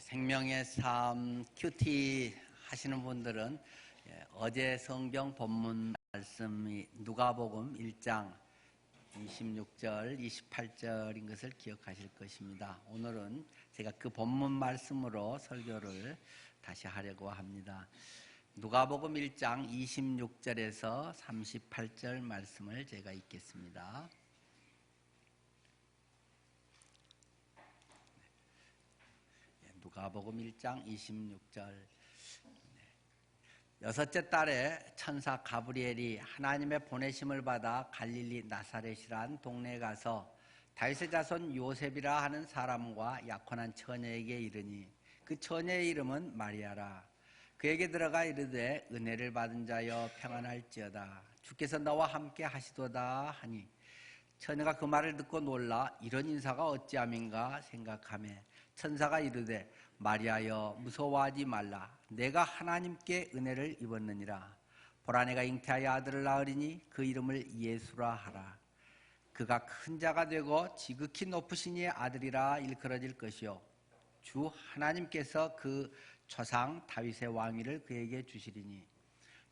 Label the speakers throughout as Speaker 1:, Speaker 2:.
Speaker 1: 생명의 삶 큐티 하시는 분들은 어제 성경 본문 말씀이 누가복음 1장 26절, 28절인 것을 기억하실 것입니다. 오늘은 제가 그 본문 말씀으로 설교를 다시 하려고 합니다. 누가복음 1장 26절에서 38절 말씀을 제가 읽겠습니다. 누가복음 1장 26절. 여섯째 달에 천사 가브리엘이 하나님의 보내심을 받아 갈릴리 나사렛이란 동네에 가서 다윗의 자손 요셉이라 하는 사람과 약혼한 처녀에게 이르니 그 처녀의 이름은 마리아라. 그에게 들어가 이르되 은혜를 받은 자여 평안할지어다. 주께서 너와 함께 하시도다 하니 처녀가 그 말을 듣고 놀라 이런 인사가 어찌함인가 생각하매 천사가 이르되 마리아여 무서워하지 말라. 내가 하나님께 은혜를 입었느니라. 보라 내가 잉태하여 아들을 낳으리니 그 이름을 예수라 하라. 그가 큰 자가 되고 지극히 높으신 이의 아들이라 일컬어질 것이요 주 하나님께서 그 조상 다윗의 왕위를 그에게 주시리니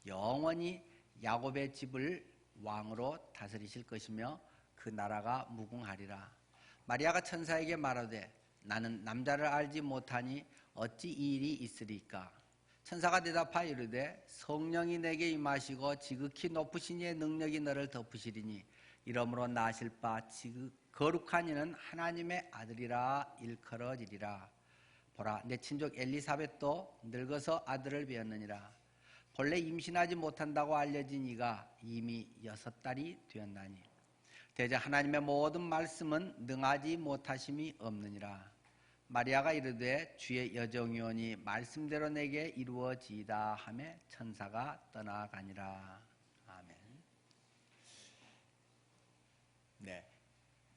Speaker 1: 영원히 야곱의 집을 왕으로 다스리실 것이며 그 나라가 무궁하리라. 마리아가 천사에게 말하되 나는 남자를 알지 못하니 어찌 이 일이 있으리까? 천사가 대답하여 이르되 성령이 내게 임하시고 지극히 높으신 이의 능력이 너를 덮으시리니 이러므로 나실 바 거룩한 이는 하나님의 아들이라 일컬어지리라. 보라 내 친족 엘리사벳도 늙어서 아들을 배었느니라. 본래 임신하지 못한다고 알려진 이가 이미 6달이 되었나니 대저 하나님의 모든 말씀은 능하지 못하심이 없느니라. 마리아가 이르되 주의 여종이오니 말씀대로 내게 이루어지이다 하매 천사가 떠나가니라. 아멘. 네,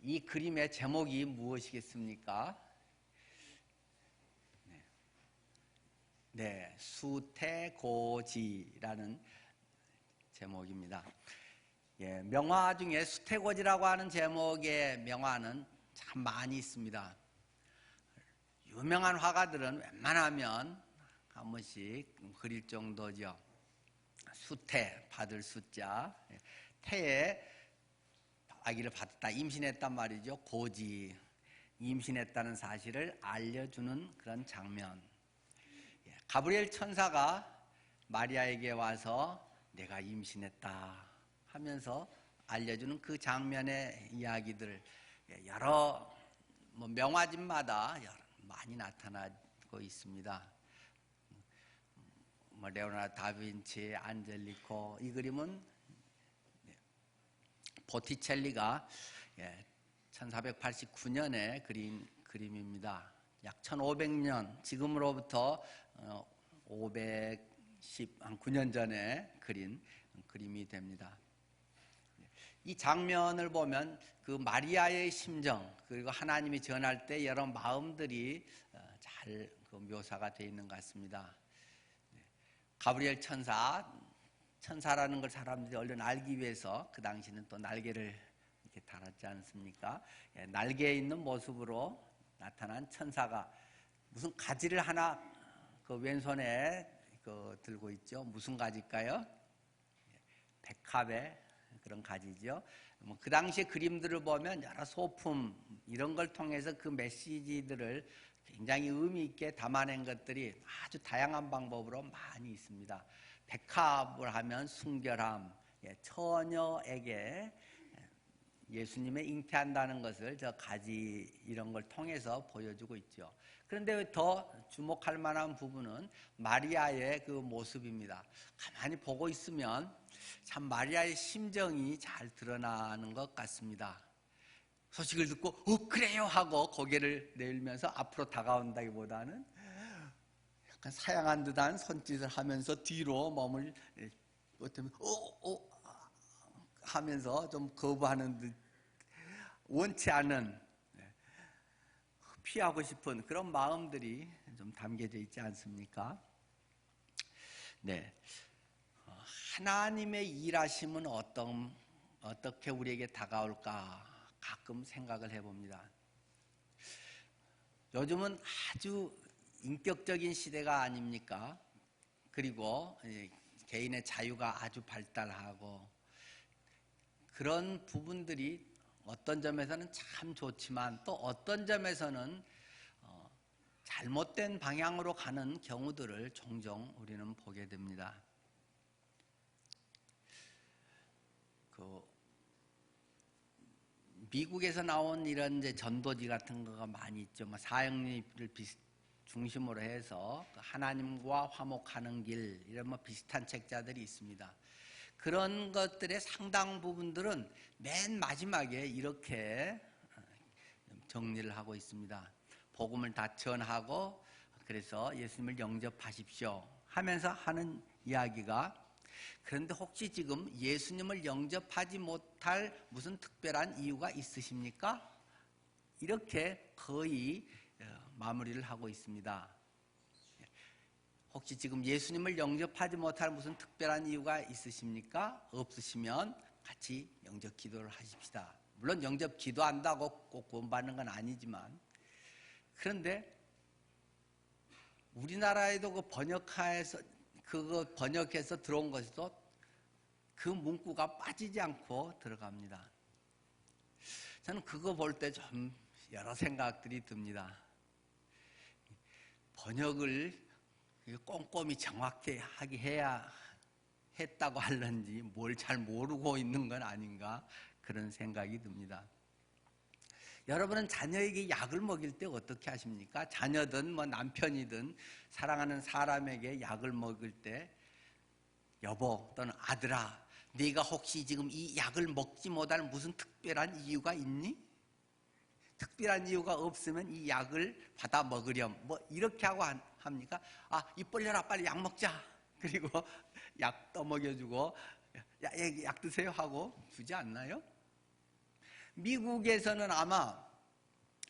Speaker 1: 이 그림의 제목이 무엇이겠습니까? 네, 수태고지라는 제목입니다. 명화 중에 수태고지라고 하는 제목의 명화는 참 많이 있습니다. 유명한 화가들은 웬만하면 한 번씩 그릴 정도죠. 수태, 받을 숫자, 태에 아기를 받았다, 임신했단 말이죠. 고지, 임신했다는 사실을 알려주는 그런 장면. 가브리엘 천사가 마리아에게 와서 내가 임신했다 하면서 알려주는 그 장면의 이야기들, 여러 명화집마다 많이 나타나고 있습니다. 레오나르도 다빈치, 안젤리코, 이 그림은 보티첼리가 1489년에 그린 그림입니다. 약 1500년, 지금으로부터 519년 전에 그린 그림이 됩니다. 이 장면을 보면 그 마리아의 심정, 그리고 하나님이 전할 때 여러 마음들이 잘 묘사가 되어 있는 것 같습니다. 가브리엘 천사라는 걸 사람들이 얼른 알기 위해서 그 당시는 또 날개를 이렇게 달았지 않습니까? 날개에 있는 모습으로 나타난 천사가 무슨 가지를 하나 그 왼손에 들고 있죠. 무슨 가지일까요? 백합의 그런 가지죠. 그 당시의 그림들을 보면 여러 소품 이런 걸 통해서 그 메시지들을 굉장히 의미 있게 담아낸 것들이 아주 다양한 방법으로 많이 있습니다. 백합을 하면 순결함, 처녀에게 예수님의 잉태한다는 것을 저 가지 이런 걸 통해서 보여주고 있죠. 그런데 더 주목할 만한 부분은 마리아의 그 모습입니다. 가만히 보고 있으면 참 마리아의 심정이 잘 드러나는 것 같습니다. 소식을 듣고 그래요 하고 고개를 내밀면서 앞으로 다가온다기보다는 약간 사양한 듯한 손짓을 하면서 뒤로 몸을 하면서 좀 거부하는 듯, 원치 않은, 피하고 싶은 그런 마음들이 좀 담겨져 있지 않습니까? 네, 하나님의 일하심은 어떻게 우리에게 다가올까 가끔 생각을 해봅니다. 요즘은 아주 인격적인 시대가 아닙니까? 그리고 개인의 자유가 아주 발달하고 그런 부분들이 어떤 점에서는 참 좋지만 또 어떤 점에서는 잘못된 방향으로 가는 경우들을 종종 우리는 보게 됩니다. 미국에서 나온 이런 이제 전도지 같은 거가 많이 있죠. 사형리를 중심으로 해서 하나님과 화목하는 길 이런 비슷한 책자들이 있습니다. 그런 것들의 상당 부분들은 맨 마지막에 이렇게 정리를 하고 있습니다. 복음을 다 전하고 그래서 예수님을 영접하십시오 하면서 하는 이야기가, 그런데 혹시 지금 예수님을 영접하지 못할 무슨 특별한 이유가 있으십니까? 이렇게 거의 마무리를 하고 있습니다. 혹시 지금 예수님을 영접하지 못할 무슨 특별한 이유가 있으십니까? 없으시면 같이 영접 기도를 하십시다. 물론 영접 기도한다고 꼭 구원받는 건 아니지만, 그런데 우리나라에도 그거 번역해서 들어온 것에도 그 문구가 빠지지 않고 들어갑니다. 저는 그거 볼 때 좀 여러 생각들이 듭니다. 번역을 꼼꼼히 정확하게 해야 했다고 하는지 뭘 잘 모르고 있는 건 아닌가 그런 생각이 듭니다. 여러분은 자녀에게 약을 먹일 때 어떻게 하십니까? 자녀든 남편이든 사랑하는 사람에게 약을 먹일 때 여보 또는 아들아, 네가 혹시 지금 이 약을 먹지 못할 무슨 특별한 이유가 있니? 특별한 이유가 없으면 이 약을 받아 먹으렴. 이렇게 하고 합니까? 입 벌려라, 빨리 약 먹자. 그리고 약 떠먹여주고 약 드세요 하고 주지 않나요? 미국에서는 아마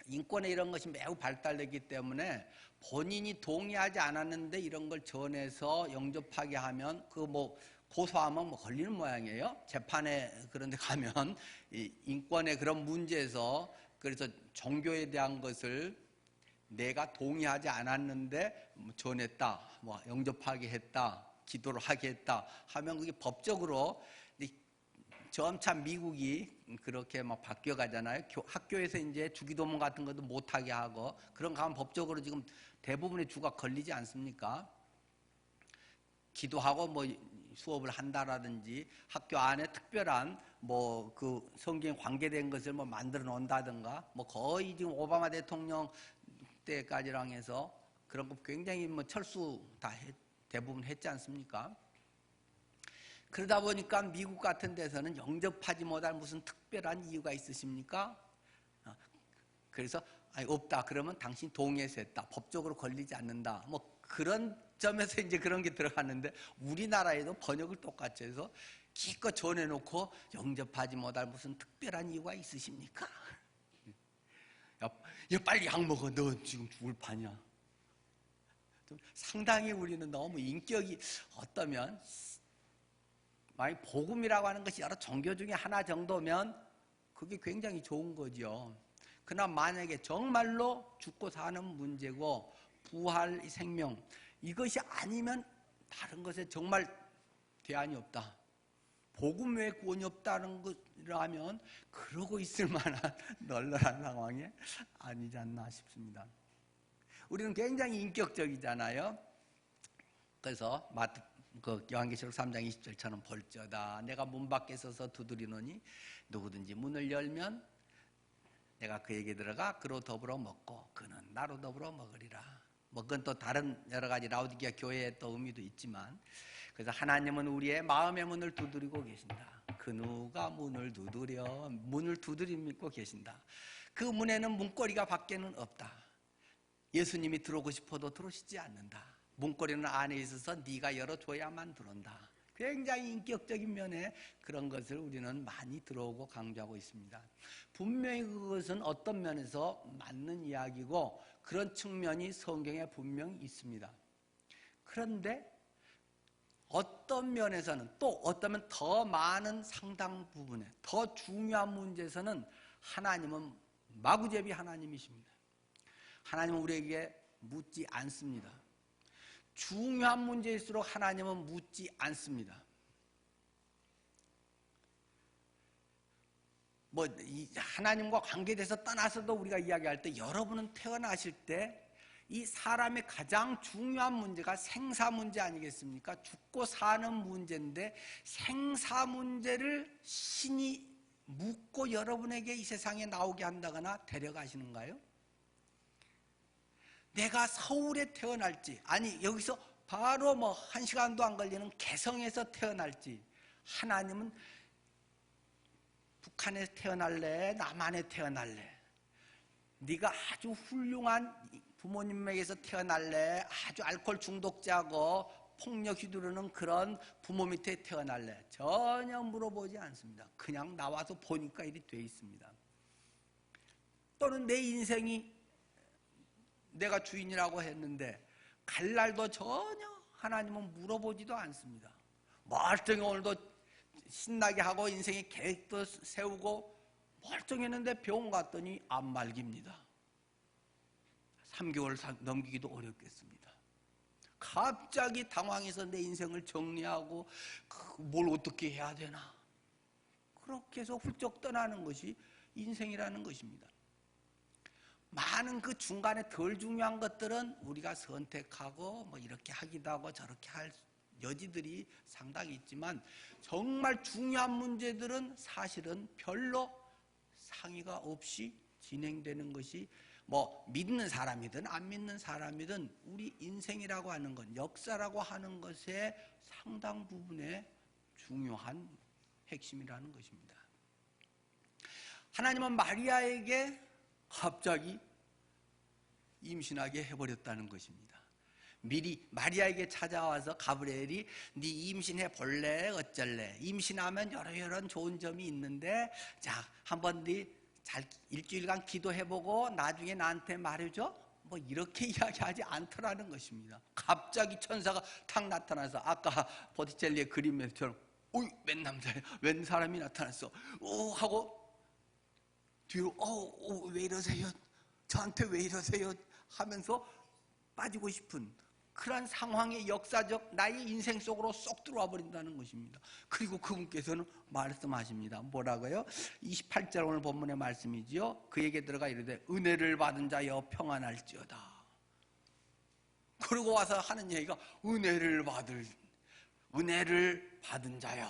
Speaker 1: 인권에 이런 것이 매우 발달됐기 때문에 본인이 동의하지 않았는데 이런 걸 전해서 영접하게 하면 고소하면 걸리는 모양이에요. 재판에 그런 데 가면 인권의 그런 문제에서, 그래서 종교에 대한 것을 내가 동의하지 않았는데 전했다, 영접하게 했다, 기도를 하게 했다 하면 그게 법적으로 점차 미국이 그렇게 바뀌어 가잖아요. 학교에서 이제 주기도문 같은 것도 못하게 하고, 그런 거 하면 법적으로 지금 대부분의 주가 걸리지 않습니까? 기도하고 수업을 한다라든지 학교 안에 특별한 그 성경에 관계된 것을 만들어 놓는다든가, 거의 지금 오바마 대통령 때까지랑 해서 그런 거 굉장히 철수 대부분 했지 않습니까? 그러다 보니까 미국 같은 데서는 영접하지 못할 무슨 특별한 이유가 있으십니까? 그래서 없다. 그러면 당신 동의해서 했다. 법적으로 걸리지 않는다. 그런 점에서 이제 그런 게 들어가는데, 우리나라에도 번역을 똑같이 해서 기껏 전해놓고 영접하지 못할 무슨 특별한 이유가 있으십니까? 야 빨리 약 먹어. 너 지금 죽을 판이야. 상당히 우리는 너무 인격이 어떠면, 만약 복음이라고 하는 것이 여러 종교 중에 하나 정도면 그게 굉장히 좋은 거죠. 그러나 만약에 정말로 죽고 사는 문제고 부활 생명 이것이 아니면 다른 것에 정말 대안이 없다, 복음 외에 구원이 없다는 것이라면 그러고 있을 만한 널널한 상황이 아니지 않나 싶습니다. 우리는 굉장히 인격적이잖아요. 그래서 요한계시록 3장 20절처럼 볼지어다 내가 문 밖에 서서 두드리노니 누구든지 문을 열면 내가 그에게 들어가 그로 더불어 먹고 그는 나로 더불어 먹으리라. 그건 또 다른 여러 가지 라우디게아 교회의 또 의미도 있지만, 그래서 하나님은 우리의 마음의 문을 두드리고 계신다. 그 누가 문을 두드리고 계신다. 그 문에는 문고리가 밖에는 없다. 예수님이 들어오고 싶어도 들어오시지 않는다. 문고리는 안에 있어서 네가 열어줘야만 들어온다. 굉장히 인격적인 면에 그런 것을 우리는 많이 들어오고 강조하고 있습니다. 분명히 그것은 어떤 면에서 맞는 이야기고 그런 측면이 성경에 분명히 있습니다. 그런데 어떤 면에서는, 또 어쩌면 더 많은 상당 부분에 더 중요한 문제에서는 하나님은 마구제비 하나님이십니다. 하나님은 우리에게 묻지 않습니다. 중요한 문제일수록 하나님은 묻지 않습니다. 하나님과 관계돼서 떠나서도 우리가 이야기할 때, 여러분은 태어나실 때 이 사람의 가장 중요한 문제가 생사 문제 아니겠습니까? 죽고 사는 문제인데, 생사 문제를 신이 묻고 여러분에게 이 세상에 나오게 한다거나 데려가시는가요? 내가 서울에 태어날지, 아니 여기서 바로 1시간도 안 걸리는 개성에서 태어날지, 하나님은 북한에 태어날래, 남한에 태어날래, 네가 아주 훌륭한 부모님에게서 태어날래, 아주 알코올 중독자고 폭력 휘두르는 그런 부모 밑에 태어날래, 전혀 물어보지 않습니다. 그냥 나와서 보니까 이리 돼 있습니다. 또는 내 인생이 내가 주인이라고 했는데 갈 날도 전혀 하나님은 물어보지도 않습니다. 멀쩡히 오늘도 신나게 하고 인생의 계획도 세우고 멀쩡했는데 병원 갔더니 암말기입니다. 3개월 넘기기도 어렵겠습니다. 갑자기 당황해서 내 인생을 정리하고 뭘 어떻게 해야 되나, 그렇게 해서 훌쩍 떠나는 것이 인생이라는 것입니다. 많은 그 중간에 덜 중요한 것들은 우리가 선택하고 이렇게 하기도 하고 저렇게 할 여지들이 상당히 있지만, 정말 중요한 문제들은 사실은 별로 상의가 없이 진행되는 것이, 믿는 사람이든 안 믿는 사람이든 우리 인생이라고 하는 것, 역사라고 하는 것의 상당 부분의 중요한 핵심이라는 것입니다. 하나님은 마리아에게 갑자기 임신하게 해버렸다는 것입니다. 미리 마리아에게 찾아와서 가브리엘이 네 임신해 볼래 어쩔래, 임신하면 여러 좋은 점이 있는데 자 한번 네 잘 일주일간 기도해보고 나중에 나한테 말해줘, 이렇게 이야기하지 않더라는 것입니다. 갑자기 천사가 탁 나타나서 아까 보티첼리의 그림처럼 웬 남자야, 웬 사람이 나타났어 하고 뒤로 왜 이러세요, 저한테 왜 이러세요 하면서 빠지고 싶은 그런 상황의 역사적 나의 인생 속으로 쏙 들어와 버린다는 것입니다. 그리고 그분께서는 말씀하십니다. 뭐라고요? 28절 오늘 본문의 말씀이지요. 그에게 들어가 이르되 은혜를 받은 자여 평안할지어다. 그러고 와서 하는 얘기가 은혜를 받은 자여.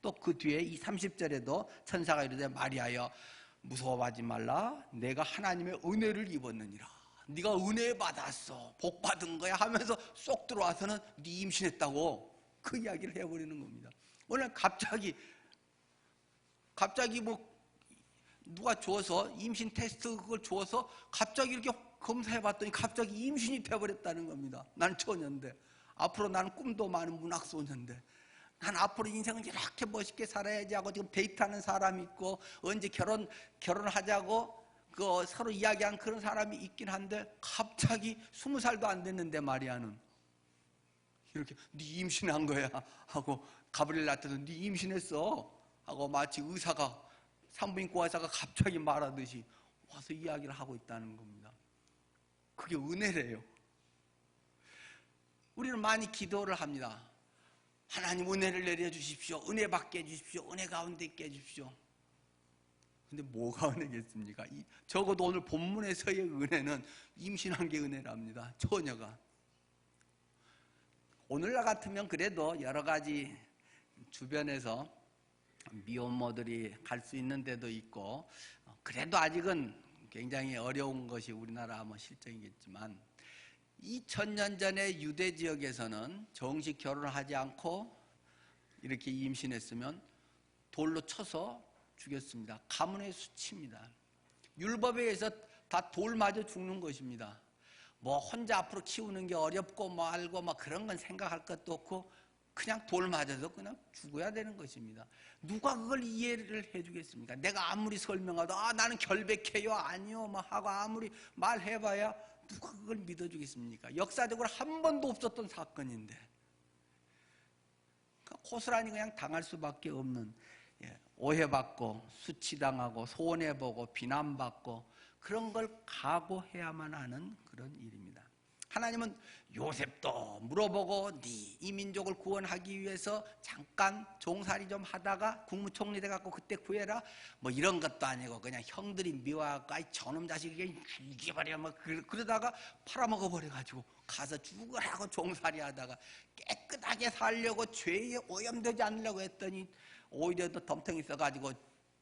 Speaker 1: 또 그 뒤에 이 30절에도 천사가 이르되 마리아여 무서워하지 말라, 내가 하나님의 은혜를 입었느니라. 네가 은혜 받았어, 복 받은 거야 하면서 쏙 들어와서는 네 임신했다고 그 이야기를 해버리는 겁니다. 오늘 갑자기 누가 줘서 임신 테스트 그걸 줘서 갑자기 이렇게 검사해봤더니 갑자기 임신이 돼버렸다는 겁니다. 난 처녀인데, 앞으로 나는 꿈도 많은 문학소녀인데, 난 앞으로 인생을 이렇게 멋있게 살아야지 하고 지금 데이트하는 사람이 있고 언제 결혼하자고 서로 이야기한 그런 사람이 있긴 한데, 갑자기 20살도 안 됐는데 마리아는 이렇게 네 임신한 거야 하고 가브리엘 나타나서 네 임신했어 하고 마치 산부인과 의사가 갑자기 말하듯이 와서 이야기를 하고 있다는 겁니다. 그게 은혜래요. 우리는 많이 기도를 합니다. 하나님 은혜를 내려주십시오, 은혜 받게 해주십시오, 은혜 가운데 있게 해주십시오. 근데 뭐가 은혜겠습니까? 적어도 오늘 본문에서의 은혜는 임신한 게 은혜랍니다. 처녀가. 오늘날 같으면 그래도 여러 가지 주변에서 미혼모들이 갈 수 있는 데도 있고, 그래도 아직은 굉장히 어려운 것이 우리나라 실정이겠지만, 2000년 전에 유대 지역에서는 정식 결혼을 하지 않고 이렇게 임신했으면 돌로 쳐서 죽였습니다. 가문의 수치입니다. 율법에 의해서 다 돌 맞아 죽는 것입니다. 혼자 앞으로 키우는 게 어렵고 말고 그런 건 생각할 것도 없고 그냥 돌 맞아서 그냥 죽어야 되는 것입니다. 누가 그걸 이해를 해주겠습니까? 내가 아무리 설명하도 나는 결백해요 아니요 하고 아무리 말해봐야 누가 그걸 믿어주겠습니까? 역사적으로 한 번도 없었던 사건인데 고스란히 그냥 당할 수밖에 없는, 오해받고 수치당하고 손해보고 비난받고 그런 걸 각오해야만 하는 그런 일입니다. 하나님은 요셉도 물어보고 네 이 민족을 구원하기 위해서 잠깐 종살이 좀 하다가 국무총리 돼갖고 그때 구해라 뭐 이런 것도 아니고 그냥 형들이 미워하고 아이 저놈 자식이 죽여버려 뭐 그러다가 팔아먹어 버려가지고 가서 죽으라고 종살이 하다가 깨끗하게 살려고 죄에 오염되지 않으려고 했더니 오히려 더 덤탱이 써가지고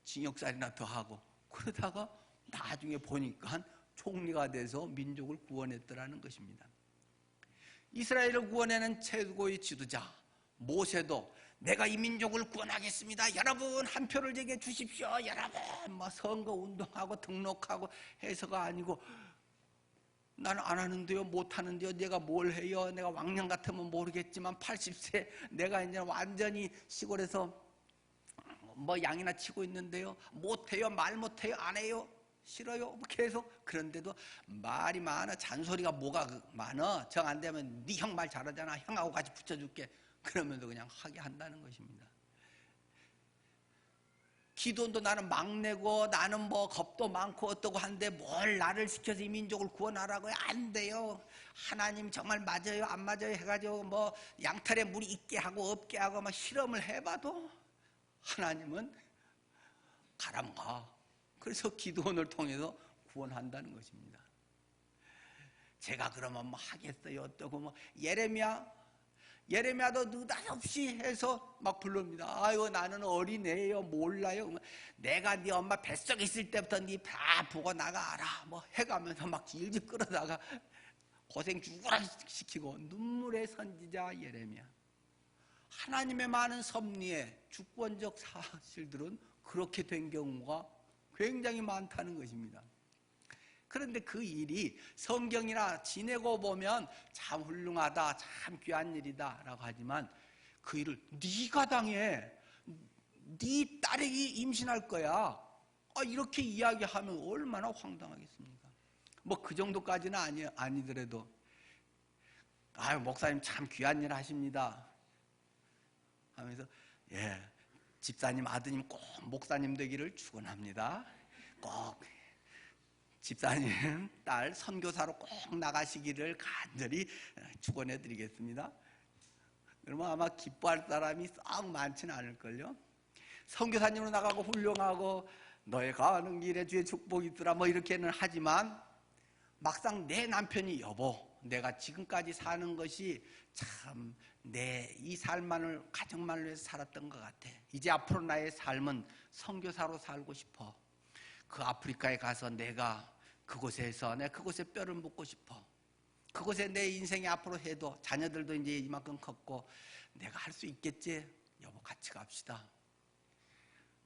Speaker 1: 징역살이나 더 하고 그러다가 나중에 보니까 총리가 돼서 민족을 구원했더라는 것입니다. 이스라엘을 구원해낸 최고의 지도자 모세도 내가 이 민족을 구원하겠습니다. 여러분 한 표를 제게 주십시오. 여러분 뭐 선거 운동하고 등록하고 해서가 아니고 나는 안 하는데요, 못 하는데요, 내가 뭘 해요? 내가 왕년 같으면 모르겠지만 80세 내가 이제 완전히 시골에서 뭐 양이나 치고 있는데요, 못해요, 말 못해요, 안 해요, 싫어요, 계속. 그런데도 말이 많아. 잔소리가 뭐가 많아. 정 안 되면 네 형 말 잘하잖아, 형하고 같이 붙여줄게. 그러면서 그냥 하게 한다는 것입니다. 기도도 나는 막내고 나는 뭐 겁도 많고 어떠고 한데 뭘 나를 시켜서 이 민족을 구원하라고요? 안 돼요. 하나님 정말 맞아요 안 맞아요 해가지고 뭐 양털에 물이 있게 하고 없게 하고 막 실험을 해봐도 하나님은 가라면 가. 그래서 기도원을 통해서 구원한다는 것입니다. 제가 그러면 뭐 하겠어요 어떠고 뭐 예레미야도 느닷없이 해서 막 부릅니다. 아유 나는 어린애예요 몰라요. 내가 네 엄마 뱃속에 있을 때부터 네 다 보고 나가 알아 뭐 해가면서 막 질질 끌어다가 고생 죽으라 시키고. 눈물의 선지자 예레미야. 하나님의 많은 섭리에 주권적 사실들은 그렇게 된 경우가 굉장히 많다는 것입니다. 그런데 그 일이 성경이나 지내고 보면 참 훌륭하다, 참 귀한 일이다 라고 하지만 그 일을 네가 당해, 네 딸이 임신할 거야, 이렇게 이야기하면 얼마나 황당하겠습니까? 뭐 그 정도까지는 아니더라도 아유 목사님 참 귀한 일 하십니다 하면서 예 집사님 아드님 꼭 목사님 되기를 축원합니다. 꼭 집사님 딸 선교사로 꼭 나가시기를 간절히 축원해 드리겠습니다. 그러면 아마 기뻐할 사람이 썩 많지는 않을걸요. 선교사님으로 나가고 훌륭하고 너의 가는 길에 주의 축복이 있더라 뭐 이렇게는 하지만 막상 내 남편이 여보 내가 지금까지 사는 것이 참 내 이 삶만을 가정만을 위해서 살았던 것 같아. 이제 앞으로 나의 삶은 선교사로 살고 싶어. 그 아프리카에 가서 내가 그곳에서 내가 그곳에 뼈를 묻고 싶어. 그곳에 내 인생이 앞으로 해도 자녀들도 이제 이만큼 컸고 내가 할 수 있겠지. 여보 같이 갑시다.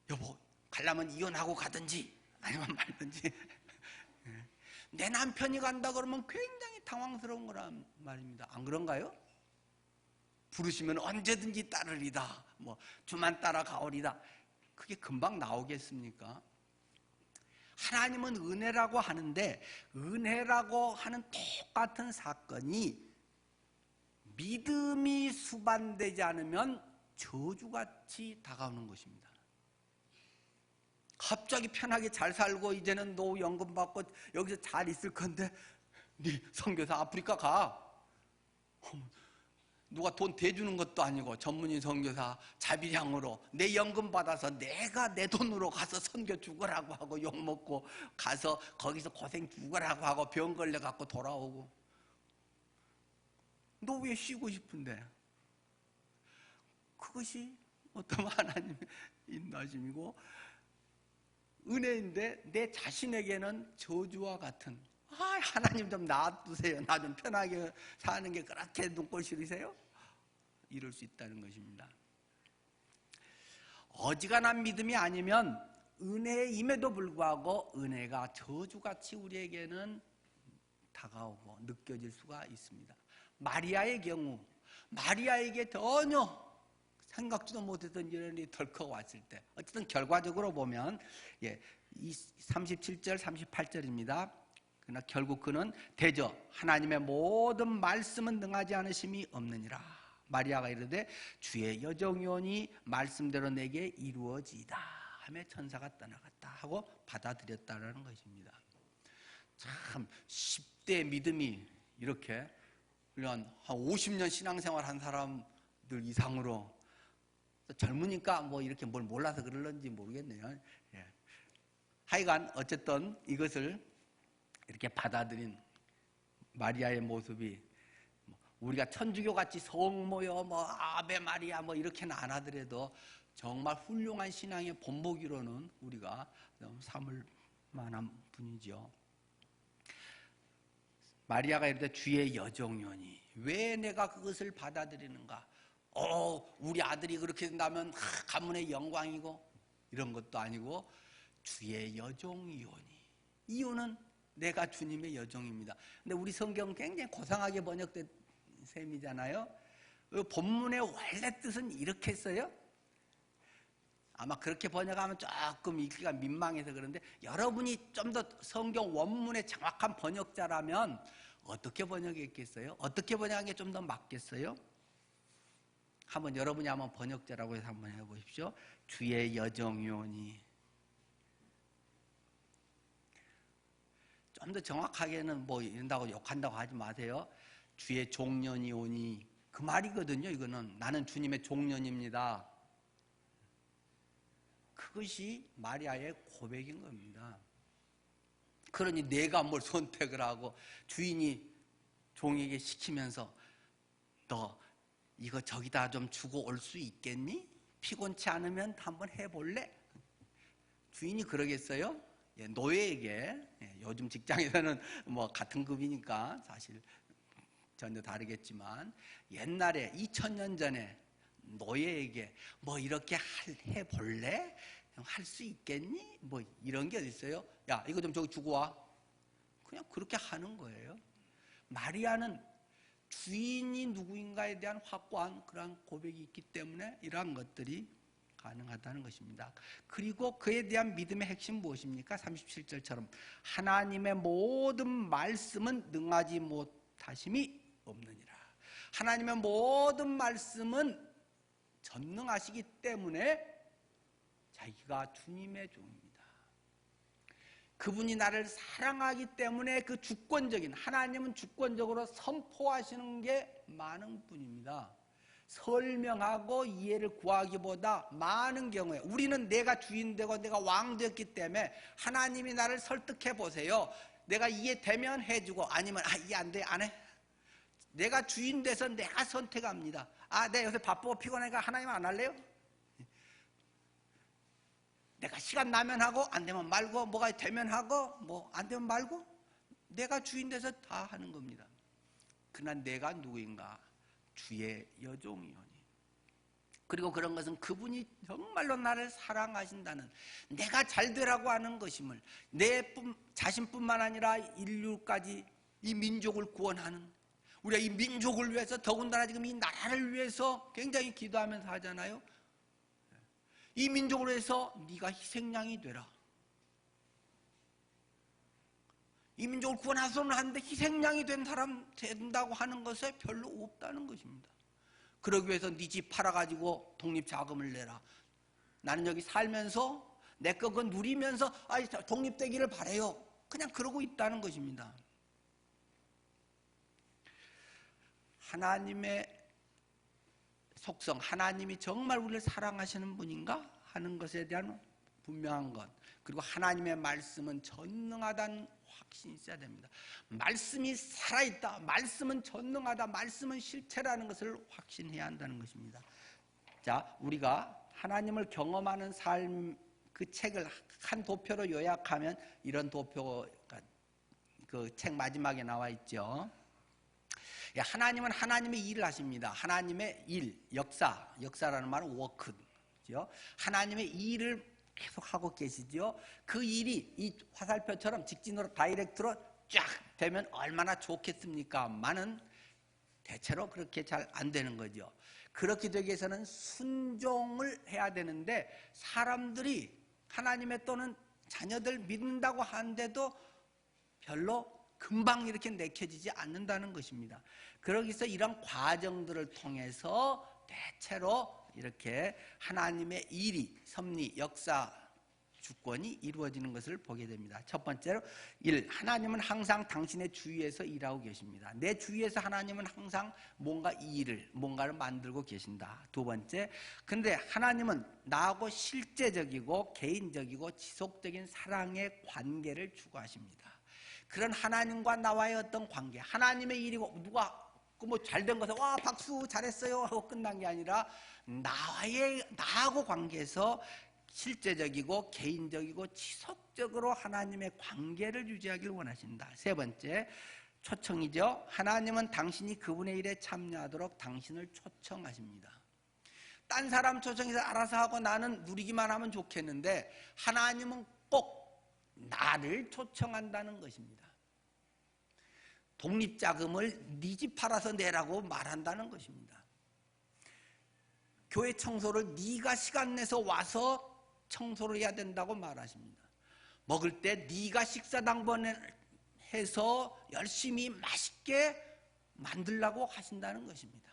Speaker 1: 여보 가려면 이혼하고 가든지 아니면 말든지. 내 남편이 간다 그러면 굉장히 당황스러운 거란 말입니다. 안 그런가요? 부르시면 언제든지 따르리다 뭐 주만 따라가오리다. 그게 금방 나오겠습니까? 하나님은 은혜라고 하는데 은혜라고 하는 똑같은 사건이 믿음이 수반되지 않으면 저주같이 다가오는 것입니다. 갑자기 편하게 잘 살고 이제는 노후연금 받고 여기서 잘 있을 건데 네 선교사 아프리카 가. 누가 돈 대주는 것도 아니고 전문인 선교사 자비량으로 내 연금 받아서 내가 내 돈으로 가서 선교 죽으라고 하고 욕먹고 가서 거기서 고생 죽으라고 하고 병 걸려갖고 돌아오고. 너 왜 쉬고 싶은데? 그것이 어떤 하나님의 인도하심이고 은혜인데 내 자신에게는 저주와 같은. 하나님 좀 놔두세요. 나 좀 편하게 사는 게 그렇게 눈꼴 싫으세요? 이럴 수 있다는 것입니다. 어지간한 믿음이 아니면 은혜임에도 불구하고 은혜가 저주같이 우리에게는 다가오고 느껴질 수가 있습니다. 마리아의 경우 마리아에게 전혀 생각지도 못했던 일이 덜컥 왔을 때 어쨌든 결과적으로 보면 37절 38절입니다. 그러나 결국 그는 대저 하나님의 모든 말씀은 능하지 않으심이 없느니라. 마리아가 이르되 주의 여정이오니 말씀대로 내게 이루어지이다 하며 천사가 떠나갔다 하고 받아들였다는 것입니다. 참 10대 믿음이 이렇게 한 50년 신앙생활 한 사람들 이상으로 젊으니까 뭐 이렇게 뭘 몰라서 그럴런지 모르겠네요. 예. 하여간 어쨌든 이것을 이렇게 받아들인 마리아의 모습이 우리가 천주교 같이 성모여 뭐 아베 마리아 뭐 이렇게는 안 하더라도 정말 훌륭한 신앙의 본보기로는 우리가 삼을 만한 분이죠. 마리아가 이르되 주의 여종이오니 왜 내가 그것을 받아들이는가? 우리 아들이 그렇게 된다면 가문의 영광이고 이런 것도 아니고 주의 여종이오니. 이유는 내가 주님의 여종입니다. 근데 우리 성경은 굉장히 고상하게 번역된 셈이잖아요. 본문의 원래 뜻은 이렇게 써요. 아마 그렇게 번역하면 조금 읽기가 민망해서 그런데 여러분이 좀 더 성경 원문의 정확한 번역자라면 어떻게 번역했겠어요? 어떻게 번역한 게 좀 더 맞겠어요? 한번 여러분이 한번 번역자라고 해서 한번 해보십시오. 주의 여종이오니. 좀 더 정확하게는 뭐 이런다고 욕한다고 하지 마세요. 주의 종년이오니. 그 말이거든요. 이거는 나는 주님의 종년입니다. 그것이 마리아의 고백인 겁니다. 그러니 내가 뭘 선택을 하고 주인이 종에게 시키면서 너 이거 저기다 좀 주고 올 수 있겠니? 피곤치 않으면 한번 해볼래? 주인이 그러겠어요? 예, 노예에게, 요즘 직장에서는 뭐 같은 급이니까 사실 전혀 다르겠지만 옛날에 2000년 전에 노예에게 뭐 이렇게 해볼래? 할 수 있겠니? 뭐 이런 게 어디 있어요? 야, 이거 좀 저기 주고 와. 그냥 그렇게 하는 거예요. 마리아는 주인이 누구인가에 대한 확고한 그런 고백이 있기 때문에 이러한 것들이 가능하다는 것입니다. 그리고 그에 대한 믿음의 핵심 무엇입니까? 37절처럼 하나님의 모든 말씀은 능하지 못하심이 없느니라. 하나님의 모든 말씀은 전능하시기 때문에 자기가 주님의 종입니다. 그분이 나를 사랑하기 때문에 그 주권적인, 하나님은 주권적으로 선포하시는 게 많은 분입니다. 설명하고 이해를 구하기보다 많은 경우에 우리는 내가 주인 되고 내가 왕 되었기 때문에 하나님이 나를 설득해 보세요. 내가 이해되면 해주고 아니면 이해 안 돼, 안 해. 내가 주인 돼서 내가 선택합니다. 내가 요새 바쁘고 피곤하니까 하나님 안 할래요? 내가 시간 나면 하고 안 되면 말고 뭐가 되면 하고 뭐 안 되면 말고 내가 주인 돼서 다 하는 겁니다. 그러나 내가 누구인가? 주의 여종이오니. 그리고 그런 것은 그분이 정말로 나를 사랑하신다는, 내가 잘 되라고 하는 것임을, 내 자신뿐만 아니라 인류까지 이 민족을 구원하는, 우리가 이 민족을 위해서 더군다나 지금 이 나라를 위해서 굉장히 기도하면서 하잖아요. 이 민족을 위해서 네가 희생양이 되라. 이 민족을 구원하소는 하는데 희생양이 된 사람 된다고 하는 것에 별로 없다는 것입니다. 그러기 위해서 네 집 팔아가지고 독립자금을 내라. 나는 여기 살면서 내 거 그거 누리면서 독립되기를 바래요. 그냥 그러고 있다는 것입니다. 하나님의 속성, 하나님이 정말 우리를 사랑하시는 분인가 하는 것에 대한 분명한 것, 그리고 하나님의 말씀은 전능하다는 확신이 있어야 됩니다. 말씀이 살아있다, 말씀은 전능하다, 말씀은 실체라는 것을 확신해야 한다는 것입니다. 자, 우리가 하나님을 경험하는 삶, 그 책을 한 도표로 요약하면 이런 도표가 그 책 마지막에 나와 있죠. 하나님은 하나님의 일을 하십니다. 하나님의 일, 역사라는 말은 워크죠. 하나님의 일을 계속하고 계시죠. 그 일이 이 화살표처럼 직진으로 다이렉트로 쫙 되면 얼마나 좋겠습니까? 많은 대체로 그렇게 잘 안 되는 거죠. 그렇게 되기 위해서는 순종을 해야 되는데 사람들이 하나님의 또는 자녀들 믿는다고 하는데도 별로 금방 이렇게 내켜지지 않는다는 것입니다. 그러기 위해서 이런 과정들을 통해서 대체로 이렇게 하나님의 일이 섭리, 역사, 주권이 이루어지는 것을 보게 됩니다. 첫 번째로 1. 하나님은 항상 당신의 주위에서 일하고 계십니다. 내 주위에서 하나님은 항상 뭔가를 만들고 계신다. 두 번째, 근데 하나님은 나하고 실제적이고 개인적이고 지속적인 사랑의 관계를 추구하십니다. 그런 하나님과 나와의 어떤 관계, 하나님의 일이고 누가 뭐 잘된 것에 와 박수 잘했어요 하고 끝난 게 아니라 나하고 관계에서 실제적이고 개인적이고 지속적으로 하나님의 관계를 유지하기를 원하신다. 세 번째 초청이죠. 하나님은 당신이 그분의 일에 참여하도록 당신을 초청하십니다. 딴 사람 초청해서 알아서 하고 나는 누리기만 하면 좋겠는데 하나님은 꼭 나를 초청한다는 것입니다. 독립자금을 네 집 팔아서 내라고 말한다는 것입니다. 교회 청소를 네가 시간 내서 와서 청소를 해야 된다고 말하십니다. 먹을 때 네가 식사당번을 해서 열심히 맛있게 만들라고 하신다는 것입니다.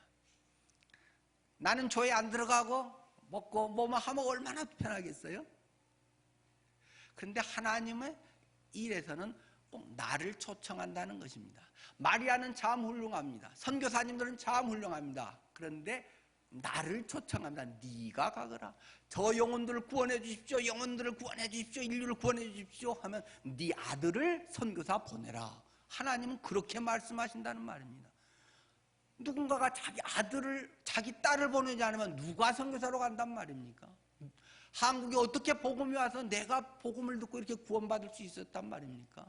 Speaker 1: 나는 교회 안 들어가고 먹고 뭐만 하면 얼마나 편하겠어요? 그런데 하나님의 일에서는 꼭 나를 초청한다는 것입니다. 마리아는 참 훌륭합니다. 선교사님들은 참 훌륭합니다. 그런데 나를 초청합니다. 네가 가거라. 저 영혼들을 구원해 주십시오. 영혼들을 구원해 주십시오. 인류를 구원해 주십시오 하면 네 아들을 선교사 보내라. 하나님은 그렇게 말씀하신다는 말입니다. 누군가가 자기 아들을 자기 딸을 보내지 않으면 누가 선교사로 간단 말입니까? 한국에 어떻게 복음이 와서 내가 복음을 듣고 이렇게 구원받을 수 있었단 말입니까?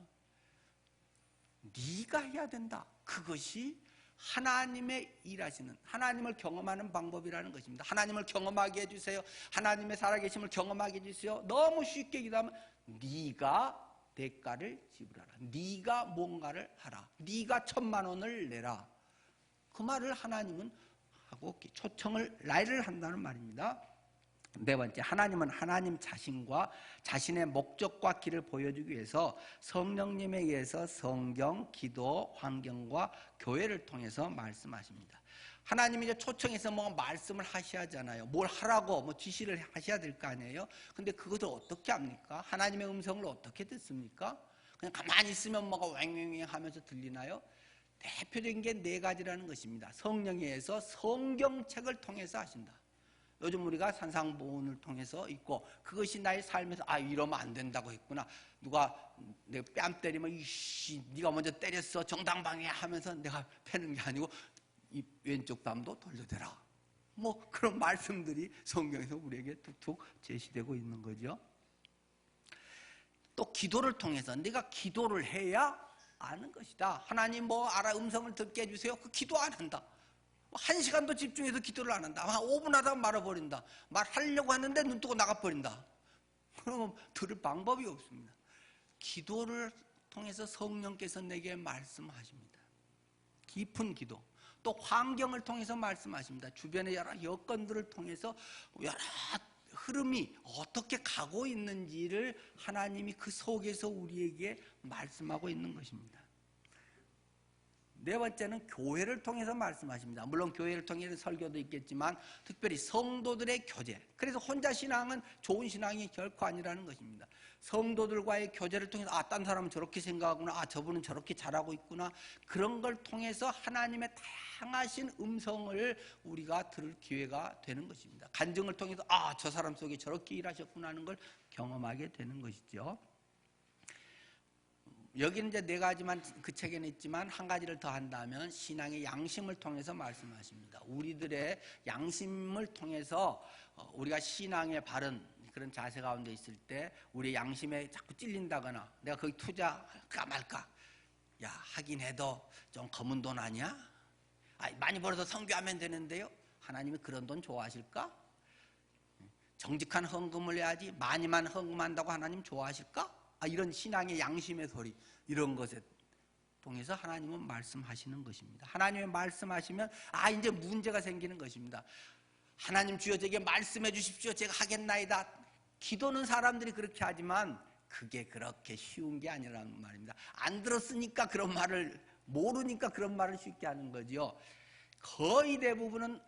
Speaker 1: 네가 해야 된다. 그것이 하나님의 일하시는, 하나님을 경험하는 방법이라는 것입니다. 하나님을 경험하게 해주세요. 하나님의 살아계심을 경험하게 해주세요. 너무 쉽게 기도하면 네가 대가를 지불하라. 네가 뭔가를 하라. 네가 1,000만 원을 내라. 그 말을 하나님은 하고 초청을 나를 한다는 말입니다. 네 번째, 하나님은 하나님 자신과 자신의 목적과 길을 보여주기 위해서 성령님에 의해서 성경, 기도, 환경과 교회를 통해서 말씀하십니다. 하나님이 이제 초청해서 뭐 말씀을 하셔야 하잖아요. 뭘 하라고 뭐 지시를 하셔야 될 거 아니에요. 근데 그것을 어떻게 합니까? 하나님의 음성을 어떻게 듣습니까? 그냥 가만히 있으면 뭐가 왱왱왱 하면서 들리나요? 대표적인 게 4가지라는 것입니다. 성령에 의해서 성경책을 통해서 하신다. 요즘 우리가 산상보훈을 통해서 있고 그것이 나의 삶에서 이러면 안 된다고 했구나. 누가 내 뺨 때리면 이씨 네가 먼저 때렸어 정당방해 하면서 내가 패는 게 아니고 이 왼쪽 담도 돌려대라. 뭐 그런 말씀들이 성경에서 우리에게 툭툭 제시되고 있는 거죠. 또 기도를 통해서 내가 기도를 해야 아는 것이다. 하나님 뭐 알아 음성을 듣게 해주세요. 그 기도 안 한다. 1시간도 집중해서 기도를 안 한다. 5분 하다가 말아버린다. 말하려고 하는데 눈 뜨고 나가버린다. 그러면 들을 방법이 없습니다. 기도를 통해서 성령께서 내게 말씀하십니다. 깊은 기도. 또 환경을 통해서 말씀하십니다. 주변의 여러 여건들을 통해서 여러 흐름이 어떻게 가고 있는지를 하나님이 그 속에서 우리에게 말씀하고 있는 것입니다. 네 번째는 교회를 통해서 말씀하십니다. 물론 교회를 통해서 설교도 있겠지만 특별히 성도들의 교제. 그래서 혼자 신앙은 좋은 신앙이 결코 아니라는 것입니다. 성도들과의 교제를 통해서 딴 사람은 저렇게 생각하구나. 저분은 저렇게 잘하고 있구나. 그런 걸 통해서 하나님의 다양하신 음성을 우리가 들을 기회가 되는 것입니다. 간증을 통해서 저 사람 속에 저렇게 일하셨구나 하는 걸 경험하게 되는 것이죠. 여기는 이제 4가지만 그 책에는 있지만 한 가지를 더 한다면 신앙의 양심을 통해서 말씀하십니다. 우리들의 양심을 통해서 우리가 신앙의 바른 그런 자세 가운데 있을 때 우리의 양심에 자꾸 찔린다거나 내가 거기 투자할까 말까. 야 하긴 해도 좀 검은 돈 아니야? 많이 벌어서 선교하면 되는데요. 하나님이 그런 돈 좋아하실까? 정직한 헌금을 해야지 많이만 헌금한다고 하나님 좋아하실까? 이런 신앙의 양심의 소리 이런 것에 통해서 하나님은 말씀하시는 것입니다. 하나님이 말씀하시면 이제 문제가 생기는 것입니다. 하나님 주여 제게 말씀해 주십시오. 제가 하겠나이다. 기도는 사람들이 그렇게 하지만 그게 그렇게 쉬운 게 아니라는 말입니다. 안 들었으니까 그런 말을 모르니까 그런 말을 쉽게 하는 거죠. 거의 대부분은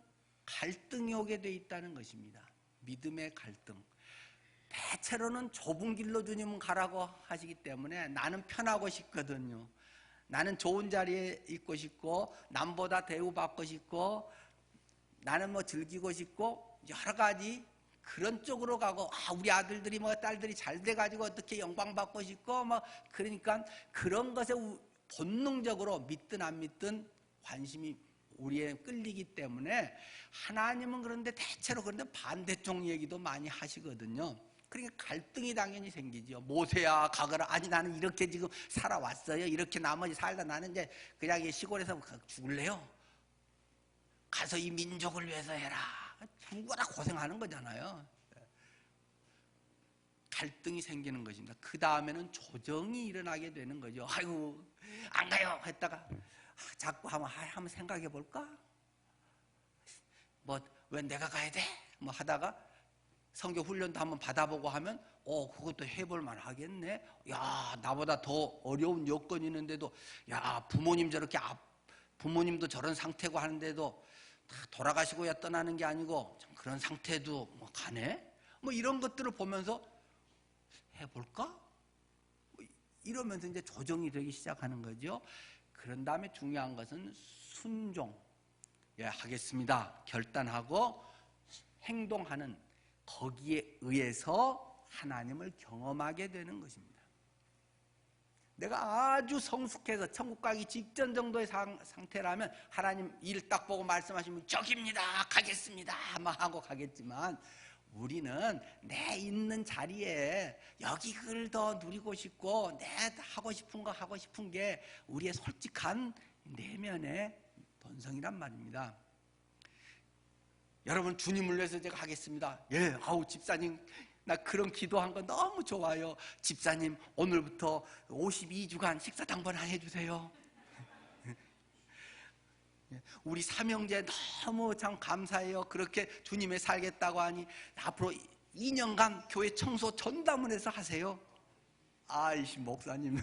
Speaker 1: 갈등이 오게 돼 있다는 것입니다. 믿음의 갈등. 대체로는 좁은 길로 주님은 가라고 하시기 때문에 나는 편하고 싶거든요. 나는 좋은 자리에 있고 싶고 남보다 대우받고 싶고 나는 뭐 즐기고 싶고 여러 가지 그런 쪽으로 가고 우리 아들들이 뭐 딸들이 잘 돼가지고 어떻게 영광받고 싶고 뭐 그러니까 그런 것에 본능적으로 믿든 안 믿든 관심이 우리에 끌리기 때문에 하나님은 그런데 대체로 그런데 반대쪽 얘기도 많이 하시거든요. 그러니까 갈등이 당연히 생기죠. 모세야 가거라. 아니 나는 이렇게 지금 살아왔어요. 이렇게 나머지 살다 나는 이제 그냥 이 시골에서 죽을래요. 가서 이 민족을 위해서 해라. 죽어라 고생하는 거잖아요. 갈등이 생기는 것입니다. 그 다음에는 조정이 일어나게 되는 거죠. 아이고 안 가요 했다가 자꾸 한번 생각해 볼까? 뭐 왜 내가 가야 돼? 뭐 하다가 선교 훈련도 한번 받아보고 하면 그것도 해볼 만하겠네. 야 나보다 더 어려운 여건이 있는데도 야 부모님도 저런 상태고 하는데도 다 돌아가시고야 떠나는 게 아니고 그런 상태도 뭐 가네. 뭐 이런 것들을 보면서 해볼까? 이러면서 이제 조정이 되기 시작하는 거죠. 그런 다음에 중요한 것은 순종. 하겠습니다. 결단하고 행동하는 거기에 의해서 하나님을 경험하게 되는 것입니다. 내가 아주 성숙해서 천국 가기 직전 정도의 상태라면 하나님 일 딱 보고 말씀하시면 저깁니다 가겠습니다 막 하고 가겠지만 우리는 내 있는 자리에 여기 그걸 더 누리고 싶고 내 하고 싶은 거 하고 싶은 게 우리의 솔직한 내면의 본성이란 말입니다. 여러분 주님을 위해서 제가 하겠습니다. 집사님 나 그런 기도한 거 너무 좋아요. 집사님 오늘부터 52주간 식사 당번 안 해주세요. 우리 삼형제 너무 참 감사해요. 그렇게 주님에 살겠다고 하니 앞으로 2년간 교회 청소 전담원에서 하세요. 아이씨 목사님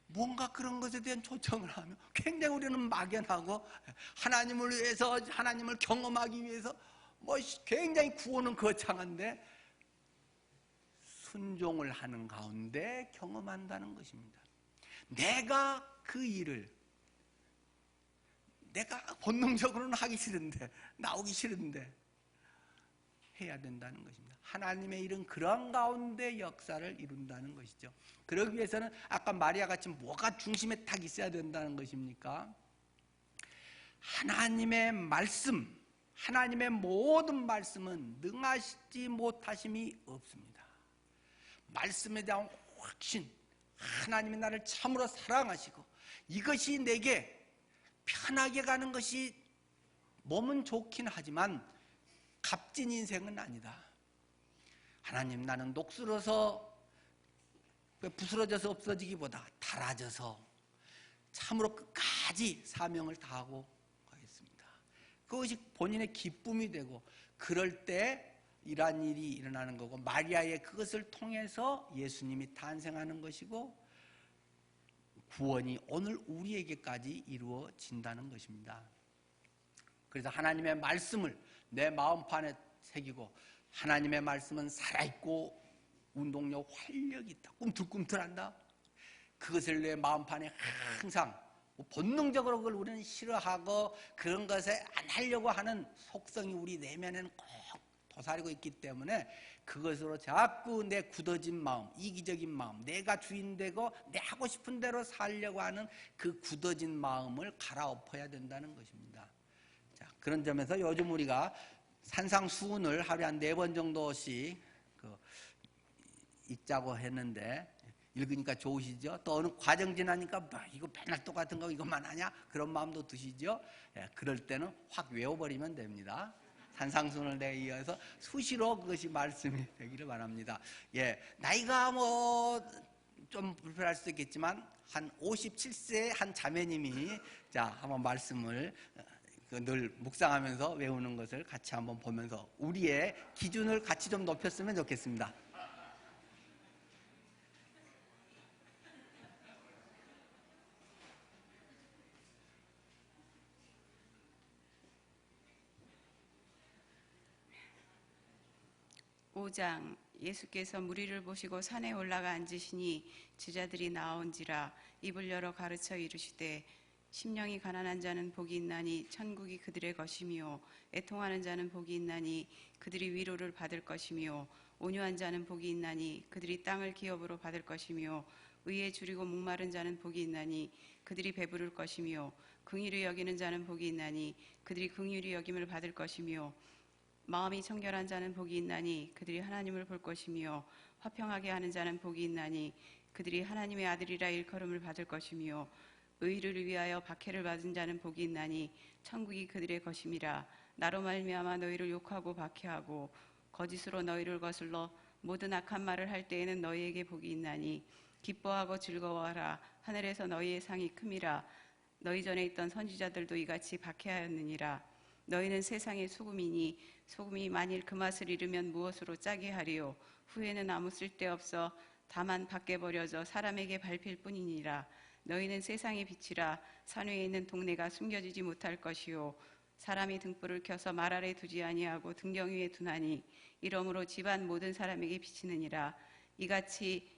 Speaker 1: 뭔가 그런 것에 대한 초청을 하면 굉장히 우리는 막연하고 하나님을 위해서 하나님을 경험하기 위해서 뭐 굉장히 구호는 거창한데 순종을 하는 가운데 경험한다는 것입니다. 내가 그 일을 내가 본능적으로는 하기 싫은데 나오기 싫은데 해야 된다는 것입니다. 하나님의 일은 그런 가운데 역사를 이룬다는 것이죠. 그러기 위해서는 아까 마리아 같이 뭐가 중심에 딱 있어야 된다는 것입니까? 하나님의 말씀, 하나님의 모든 말씀은 능하시지 못하심이 없습니다. 말씀에 대한 확신, 하나님이 나를 참으로 사랑하시고 이것이 내게 편하게 가는 것이 몸은 좋긴 하지만 값진 인생은 아니다. 하나님 나는 녹슬어서 부스러져서 없어지기보다 닳아져서 참으로 끝까지 사명을 다하고 가겠습니다. 그것이 본인의 기쁨이 되고 그럴 때 이러한 일이 일어나는 거고 마리아의 그것을 통해서 예수님이 탄생하는 것이고 구원이 오늘 우리에게까지 이루어진다는 것입니다. 그래서 하나님의 말씀을 내 마음판에 새기고 하나님의 말씀은 살아있고 운동력, 활력이 있다. 꿈틀꿈틀한다. 그것을 내 마음판에 항상 본능적으로 그걸 우리는 싫어하고 그런 것에 안 하려고 하는 속성이 우리 내면에는 꼭 도사리고 있기 때문에 그것으로 자꾸 내 굳어진 마음, 이기적인 마음, 내가 주인되고 내 하고 싶은 대로 살려고 하는 그 굳어진 마음을 갈아엎어야 된다는 것입니다. 자, 그런 점에서 요즘 우리가 산상수훈을 하루에 한 4번 정도씩 읽자고 했는데 읽으니까 좋으시죠? 또 어느 과정 지나니까 뭐 이거 맨날 똑같은 거 이것만 하냐? 그런 마음도 드시죠? 그럴 때는 확 외워버리면 됩니다. 산상수훈을 내에 이어서 수시로 그것이 말씀이 되기를 바랍니다. 나이가 뭐 좀 불편할 수도 있겠지만 한 57세의 한 자매님이 한번 말씀을 늘 묵상하면서 외우는 것을 같이 한번 보면서 우리의 기준을 같이 좀 높였으면 좋겠습니다.
Speaker 2: 5장. 예수께서 무리를 보시고 산에 올라가 앉으시니 제자들이 나온지라. 입을 열어 가르쳐 이르시되 심령이 가난한 자는 복이 있나니 천국이 그들의 것이며, 애통하는 자는 복이 있나니 그들이 위로를 받을 것이며, 온유한 자는 복이 있나니 그들이 땅을 기업으로 받을 것이며, 의에 줄이고 목마른 자는 복이 있나니 그들이 배부를 것이며, 긍휼히 여기는 자는 복이 있나니 그들이 긍휼히 여김을 받을 것이며, 마음이 청결한 자는 복이 있나니 그들이 하나님을 볼 것이며, 화평하게 하는 자는 복이 있나니 그들이 하나님의 아들이라 일컬음을 받을 것이며, 의를 위하여 박해를 받은 자는 복이 있나니 천국이 그들의 것임이라. 나로 말미암아 너희를 욕하고 박해하고 거짓으로 너희를 거슬러 모든 악한 말을 할 때에는 너희에게 복이 있나니 기뻐하고 즐거워하라. 하늘에서 너희의 상이 큼이라. 너희 전에 있던 선지자들도 이같이 박해하였느니라. 너희는 세상의 소금이니 소금이 만일 그 맛을 잃으면 무엇으로 짜게 하리요. 후에는 아무 쓸데없어 다만 밖에 버려져 사람에게 밟힐 뿐이니라. 너희는 세상의 빛이라. 산 위에 있는 동네가 숨겨지지 못할 것이요, 사람이 등불을 켜서 말 아래 두지 아니하고 등경 위에 두나니 이러므로 집안 모든 사람에게 비치느니라. 이같이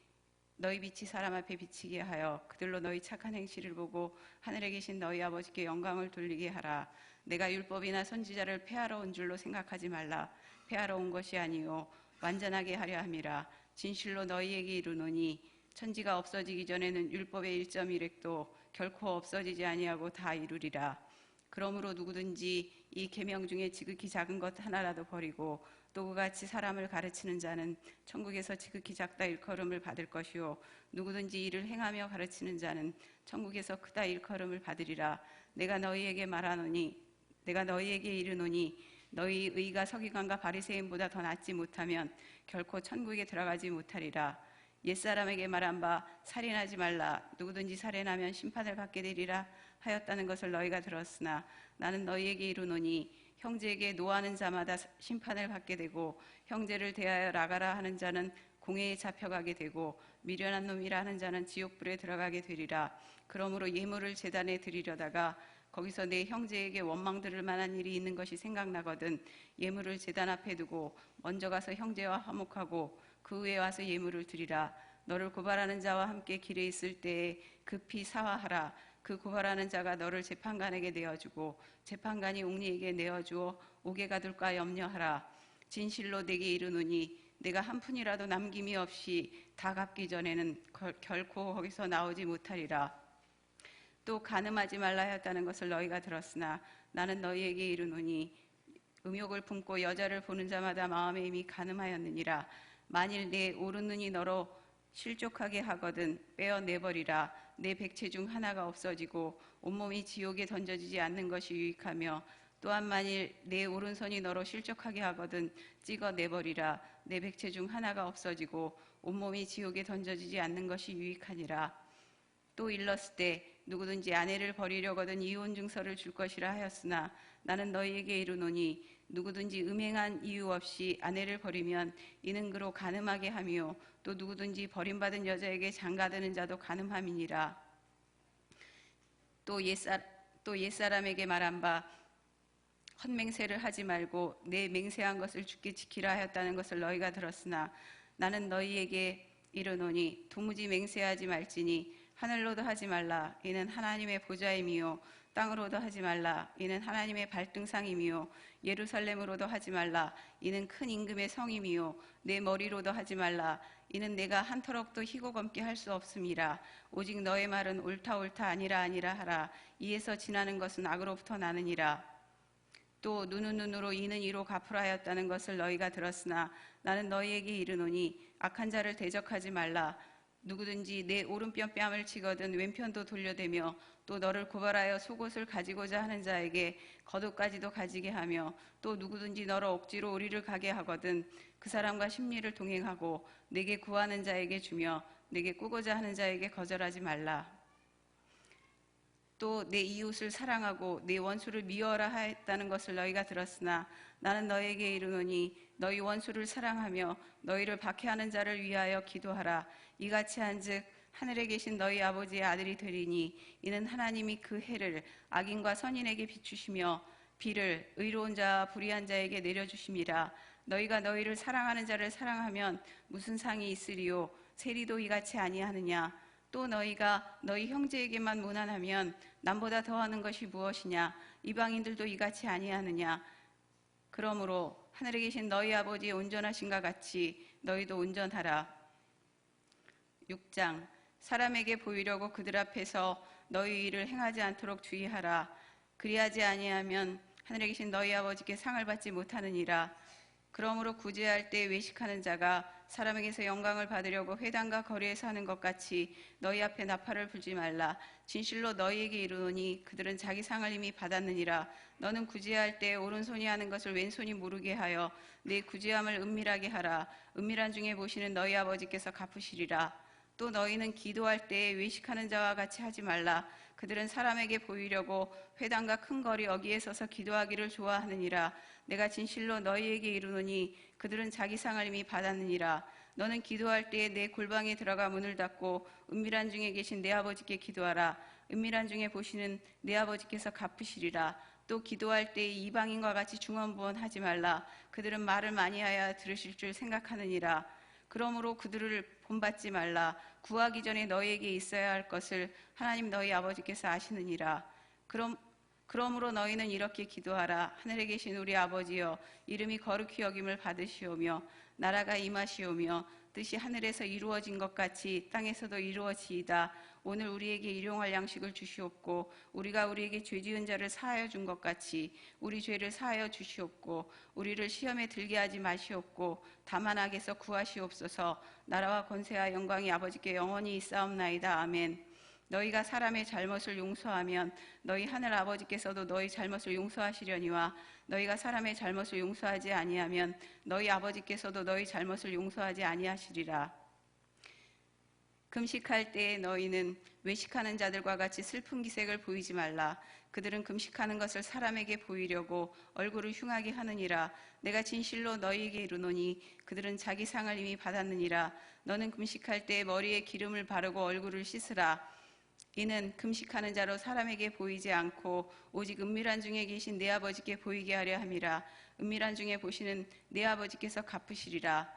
Speaker 2: 너희 빛이 사람 앞에 비치게 하여 그들로 너희 착한 행실을 보고 하늘에 계신 너희 아버지께 영광을 돌리게 하라. 내가 율법이나 선지자를 폐하러 온 줄로 생각하지 말라. 폐하러 온 것이 아니요 완전하게 하려 함이라. 진실로 너희에게 이르노니 천지가 없어지기 전에는 율법의 1.1획도 결코 없어지지 아니하고 다 이루리라. 그러므로 누구든지 이 계명 중에 지극히 작은 것 하나라도 버리고 또 그같이 사람을 가르치는 자는 천국에서 지극히 작다 일컬음을 받을 것이요, 누구든지 이를 행하며 가르치는 자는 천국에서 크다 일컬음을 받으리라. 내가 너희에게 이르노니 너희 의가 서기관과 바리새인보다 더 낫지 못하면 결코 천국에 들어가지 못하리라. 옛사람에게 말한 바 살인하지 말라. 누구든지 살인하면 심판을 받게 되리라 하였다는 것을 너희가 들었으나 나는 너희에게 이르노니 형제에게 노하는 자마다 심판을 받게 되고, 형제를 대하여 나가라 하는 자는 공회에 잡혀가게 되고, 미련한 놈이라 하는 자는 지옥불에 들어가게 되리라. 그러므로 예물을 제단에 드리려다가 거기서 내 형제에게 원망 들을 만한 일이 있는 것이 생각나거든 예물을 제단 앞에 두고 먼저 가서 형제와 화목하고 그 후에 와서 예물을 드리라. 너를 고발하는 자와 함께 길에 있을 때에 급히 사화하라. 그 고발하는 자가 너를 재판관에게 내어주고 재판관이 옥리에게 내어주어 옥에 가둘까 염려하라. 진실로 내게 이르노니 내가 한 푼이라도 남김이 없이 다 갚기 전에는 결코 거기서 나오지 못하리라. 또 간음하지 말라 하였다는 것을 너희가 들었으나 나는 너희에게 이르노니 음욕을 품고 여자를 보는 자마다 마음에 이미 간음하였느니라. 만일 내 오른눈이 너로 실족하게 하거든 빼어내버리라. 내 백체 중 하나가 없어지고 온몸이 지옥에 던져지지 않는 것이 유익하며, 또한 만일 내 오른손이 너로 실족하게 하거든 찍어내버리라. 내 백체 중 하나가 없어지고 온몸이 지옥에 던져지지 않는 것이 유익하니라. 또 일렀을 때 누구든지 아내를 버리려거든 이혼 증서를 줄 것이라 하였으나 나는 너희에게 이르노니 누구든지 음행한 이유 없이 아내를 버리면 이는 그로 간음하게 하며, 또 누구든지 버림받은 여자에게 장가드는 자도 간음함이니라. 또 옛사람에게 말한 바 헛맹세를 하지 말고 내 맹세한 것을 주께 지키라 하였다는 것을 너희가 들었으나 나는 너희에게 이르노니 도무지 맹세하지 말지니 하늘로도 하지 말라. 이는 하나님의 보좌임이요, 땅으로도 하지 말라. 이는 하나님의 발등상임이요, 예루살렘으로도 하지 말라. 이는 큰 임금의 성임이요, 내 머리로도 하지 말라. 이는 내가 한 터럭도 희고 검게 할 수 없음이라. 오직 너의 말은 옳다 아니라 하라. 이에서 지나는 것은 악으로부터 나느니라. 또 눈은 눈으로 이는 이로 갚으라 하였다는 것을 너희가 들었으나 나는 너희에게 이르노니 악한 자를 대적하지 말라. 누구든지 내 오른편 뺨을 치거든 왼편도 돌려대며 또 너를 고발하여 속옷을 가지고자 하는 자에게 겉옷까지도 가지게 하며, 또 누구든지 너를 억지로 우리를 가게 하거든 그 사람과 심리를 동행하고 내게 구하는 자에게 주며 내게 꾸고자 하는 자에게 거절하지 말라. 또 내 이웃을 사랑하고 내 원수를 미워하라 하였다는 것을 너희가 들었으나 나는 너희에게 이르노니 너희 원수를 사랑하며 너희를 박해하는 자를 위하여 기도하라. 이같이 한즉 하늘에 계신 너희 아버지의 아들이 되리니 이는 하나님이 그 해를 악인과 선인에게 비추시며 비를 의로운 자와 불의한 자에게 내려주심이라. 너희가 너희를 사랑하는 자를 사랑하면 무슨 상이 있으리요? 세리도 이같이 아니하느냐? 또 너희가 너희 형제에게만 무난하면 남보다 더하는 것이 무엇이냐? 이방인들도 이같이 아니하느냐? 그러므로 하늘에 계신 너희 아버지의 온전하심과 같이 너희도 온전하라. 6장. 사람에게 보이려고 그들 앞에서 너희 일을 행하지 않도록 주의하라. 그리하지 아니하면 하늘에 계신 너희 아버지께 상을 받지 못하느니라. 그러므로 구제할 때 외식하는 자가 사람에게서 영광을 받으려고 회당과 거리에서 하는 것 같이 너희 앞에 나팔을 불지 말라. 진실로 너희에게 이르노니 그들은 자기 상을 이미 받았느니라. 너는 구제할 때 오른손이 하는 것을 왼손이 모르게 하여 내 구제함을 은밀하게 하라. 은밀한 중에 보시는 너희 아버지께서 갚으시리라. 또 너희는 기도할 때 외식하는 자와 같이 하지 말라. 그들은 사람에게 보이려고 회당과 큰 거리 어귀에 서서 기도하기를 좋아하느니라. 내가 진실로 너희에게 이르노니 그들은 자기 상을 이미 받았느니라. 너는 기도할 때에 내 골방에 들어가 문을 닫고 은밀한 중에 계신 내 아버지께 기도하라. 은밀한 중에 보시는 내 아버지께서 갚으시리라. 또 기도할 때에 이방인과 같이 중언부언하지 말라. 그들은 말을 많이 하여 들으실 줄 생각하느니라. 그러므로 그들을 본받지 말라. 구하기 전에 너희에게 있어야 할 것을 하나님 너희 아버지께서 아시느니라. 그러므로 너희는 이렇게 기도하라. 하늘에 계신 우리 아버지여, 이름이 거룩히 여김을 받으시오며 나라가 임하시오며 뜻이 하늘에서 이루어진 것 같이 땅에서도 이루어지이다. 오늘 우리에게 일용할 양식을 주시옵고 우리가 우리에게 죄 지은 자를 사하여 준 것 같이 우리 죄를 사하여 주시옵고 우리를 시험에 들게 하지 마시옵고 다만 악에서 구하시옵소서. 나라와 권세와 영광이 아버지께 영원히 있사옵나이다. 아멘. 너희가 사람의 잘못을 용서하면 너희 하늘 아버지께서도 너희 잘못을 용서하시려니와 너희가 사람의 잘못을 용서하지 아니하면 너희 아버지께서도 너희 잘못을 용서하지 아니하시리라. 금식할 때에 너희는 외식하는 자들과 같이 슬픈 기색을 보이지 말라. 그들은 금식하는 것을 사람에게 보이려고 얼굴을 흉하게 하느니라. 내가 진실로 너희에게 이르노니 그들은 자기 상을 이미 받았느니라. 너는 금식할 때에 머리에 기름을 바르고 얼굴을 씻으라. 이는 금식하는 자로 사람에게 보이지 않고 오직 은밀한 중에 계신 내 아버지께 보이게 하려 함이라. 은밀한 중에 보시는 내 아버지께서 갚으시리라.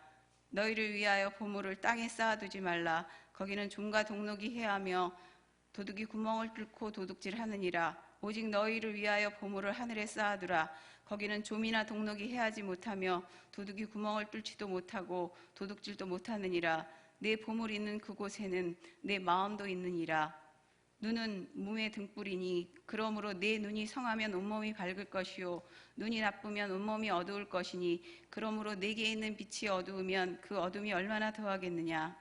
Speaker 2: 너희를 위하여 보물을 땅에 쌓아두지 말라. 거기는 좀과 동록이 해하며 도둑이 구멍을 뚫고 도둑질하느니라. 오직 너희를 위하여 보물을 하늘에 쌓아두라. 거기는 좀이나 동록이 해하지 못하며 도둑이 구멍을 뚫지도 못하고 도둑질도 못하느니라. 내 보물 있는 그곳에는 내 마음도 있느니라. 눈은 몸의 등불이니 그러므로 내 눈이 성하면 온몸이 밝을 것이요 눈이 나쁘면 온몸이 어두울 것이니 그러므로 내게 있는 빛이 어두우면 그 어둠이 얼마나 더하겠느냐.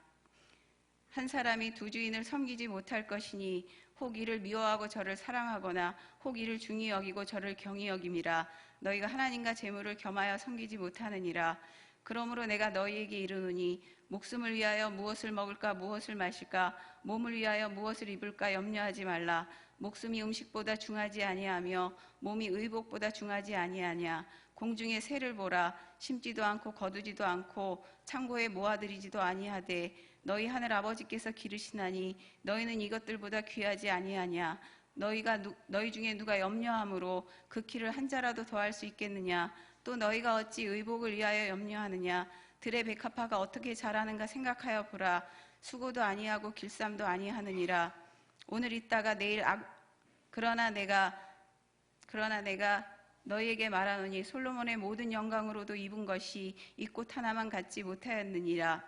Speaker 2: 한 사람이 두 주인을 섬기지 못할 것이니 혹 이를 미워하고 저를 사랑하거나 혹 이를 중히 여기고 저를 경히 여김이라. 너희가 하나님과 재물을 겸하여 섬기지 못하느니라. 그러므로 내가 너희에게 이르노니 목숨을 위하여 무엇을 먹을까 무엇을 마실까 몸을 위하여 무엇을 입을까 염려하지 말라. 목숨이 음식보다 중하지 아니하며 몸이 의복보다 중하지 아니하냐. 공중의 새를 보라. 심지도 않고 거두지도 않고 창고에 모아들이지도 아니하되 너희 하늘 아버지께서 기르시나니 너희는 이것들보다 귀하지 아니하냐. 너희 중에 누가 염려함으로 그 키를 한 자라도 더할 수 있겠느냐. 또 너희가 어찌 의복을 위하여 염려하느냐. 들의 백합화가 어떻게 자라는가 생각하여 보라. 수고도 아니하고 길쌈도 아니하느니라. 오늘 있다가 내일 그러나 내가 너희에게 말하노니 솔로몬의 모든 영광으로도 입은 것이 이 꽃 하나만 갖지 못하였느니라.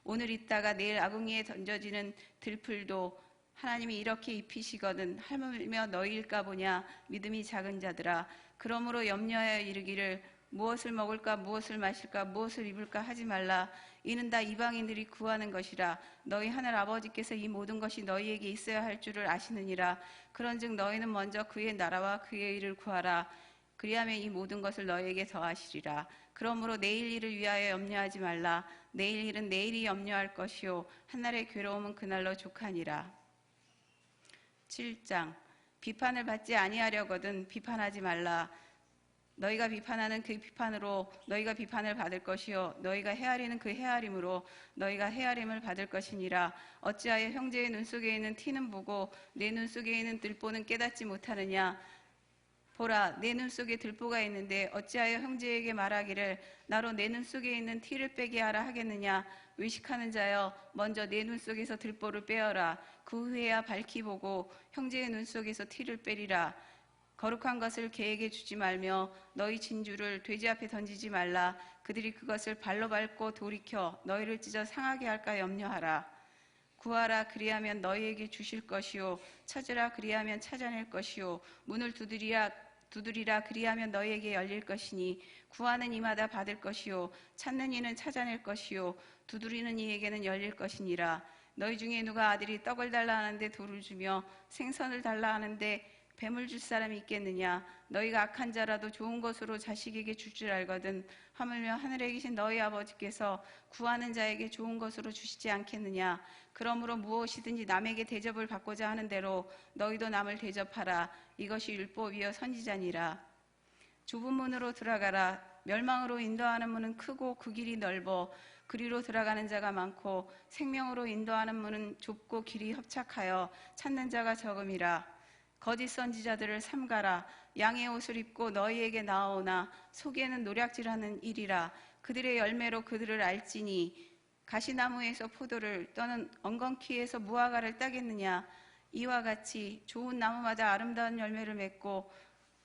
Speaker 2: 오늘 있다가 내일 아궁이에 던져지는 들풀도 하나님이 이렇게 입히시거든 하물며 너희일까 보냐. 믿음이 작은 자들아. 그러므로 염려하여 이르기를 무엇을 먹을까 무엇을 마실까 무엇을 입을까 하지 말라. 이는 다 이방인들이 구하는 것이라. 너희 하늘 아버지께서 이 모든 것이 너희에게 있어야 할 줄을 아시느니라. 그런즉 너희는 먼저 그의 나라와 그의 일을 구하라. 그리하면 이 모든 것을 너희에게 더하시리라. 그러므로 내일 일을 위하여 염려하지 말라. 내일 일은 내일이 염려할 것이요 한날의 괴로움은 그날로 족하니라. 7장. 비판을 받지 아니하려거든 비판하지 말라. 너희가 비판하는 그 비판으로 너희가 비판을 받을 것이요 너희가 헤아리는 그 헤아림으로 너희가 헤아림을 받을 것이니라. 어찌하여 형제의 눈 속에 있는 티는 보고 내 눈 속에 있는 들보는 깨닫지 못하느냐. 보라, 내 눈 속에 들보가 있는데 어찌하여 형제에게 말하기를 나로 내 눈 속에 있는 티를 빼게 하라 하겠느냐. 의식하는 자여, 먼저 내 눈 속에서 들보를 빼어라. 그 후에야 밝히 보고 형제의 눈 속에서 티를 빼리라. 거룩한 것을 개에게 주지 말며 너희 진주를 돼지 앞에 던지지 말라. 그들이 그것을 발로 밟고 돌이켜 너희를 찢어 상하게 할까 염려하라. 구하라, 그리하면 너희에게 주실 것이요, 찾으라, 그리하면 찾아낼 것이요, 문을 두드리라, 그리하면 너희에게 열릴 것이니, 구하는 이마다 받을 것이요, 찾는 이는 찾아낼 것이요, 두드리는 이에게는 열릴 것이니라. 너희 중에 누가 아들이 떡을 달라 하는데 돌을 주며 생선을 달라 하는데 뱀을 줄 사람이 있겠느냐. 너희가 악한 자라도 좋은 것으로 자식에게 줄 줄 알거든 하물며 하늘에 계신 너희 아버지께서 구하는 자에게 좋은 것으로 주시지 않겠느냐. 그러므로 무엇이든지 남에게 대접을 받고자 하는 대로 너희도 남을 대접하라. 이것이 율법이요 선지자니라. 좁은 문으로 들어가라. 멸망으로 인도하는 문은 크고 그 길이 넓어 그리로 들어가는 자가 많고 생명으로 인도하는 문은 좁고 길이 협착하여 찾는 자가 적음이라. 거짓 선지자들을 삼가라. 양의 옷을 입고 너희에게 나아오나 속에는 노략질하는 일이라. 그들의 열매로 그들을 알지니 가시나무에서 포도를 또는 엉겅퀴에서 무화과를 따겠느냐. 이와 같이 좋은 나무마다 아름다운 열매를 맺고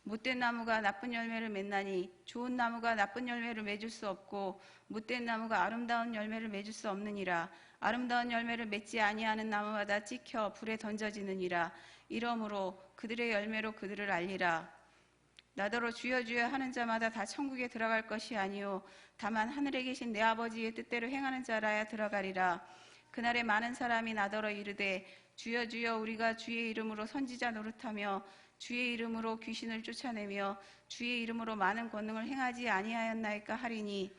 Speaker 2: 못된 나무가 나쁜 열매를 맺나니 좋은 나무가 나쁜 열매를 맺을 수 없고 못된 나무가 아름다운 열매를 맺을 수 없느니라. 아름다운 열매를 맺지 아니하는 나무마다 찍혀 불에 던져지느니라. 이러므로 그들의 열매로 그들을 알리라. 나더러 주여 주여 하는 자마다 다 천국에 들어갈 것이 아니요 다만 하늘에 계신 내 아버지의 뜻대로 행하는 자라야 들어가리라. 그날에 많은 사람이 나더러 이르되 주여 주여 우리가 주의 이름으로 선지자 노릇하며 주의 이름으로 귀신을 쫓아내며 주의 이름으로 많은 권능을 행하지 아니하였나이까 하리니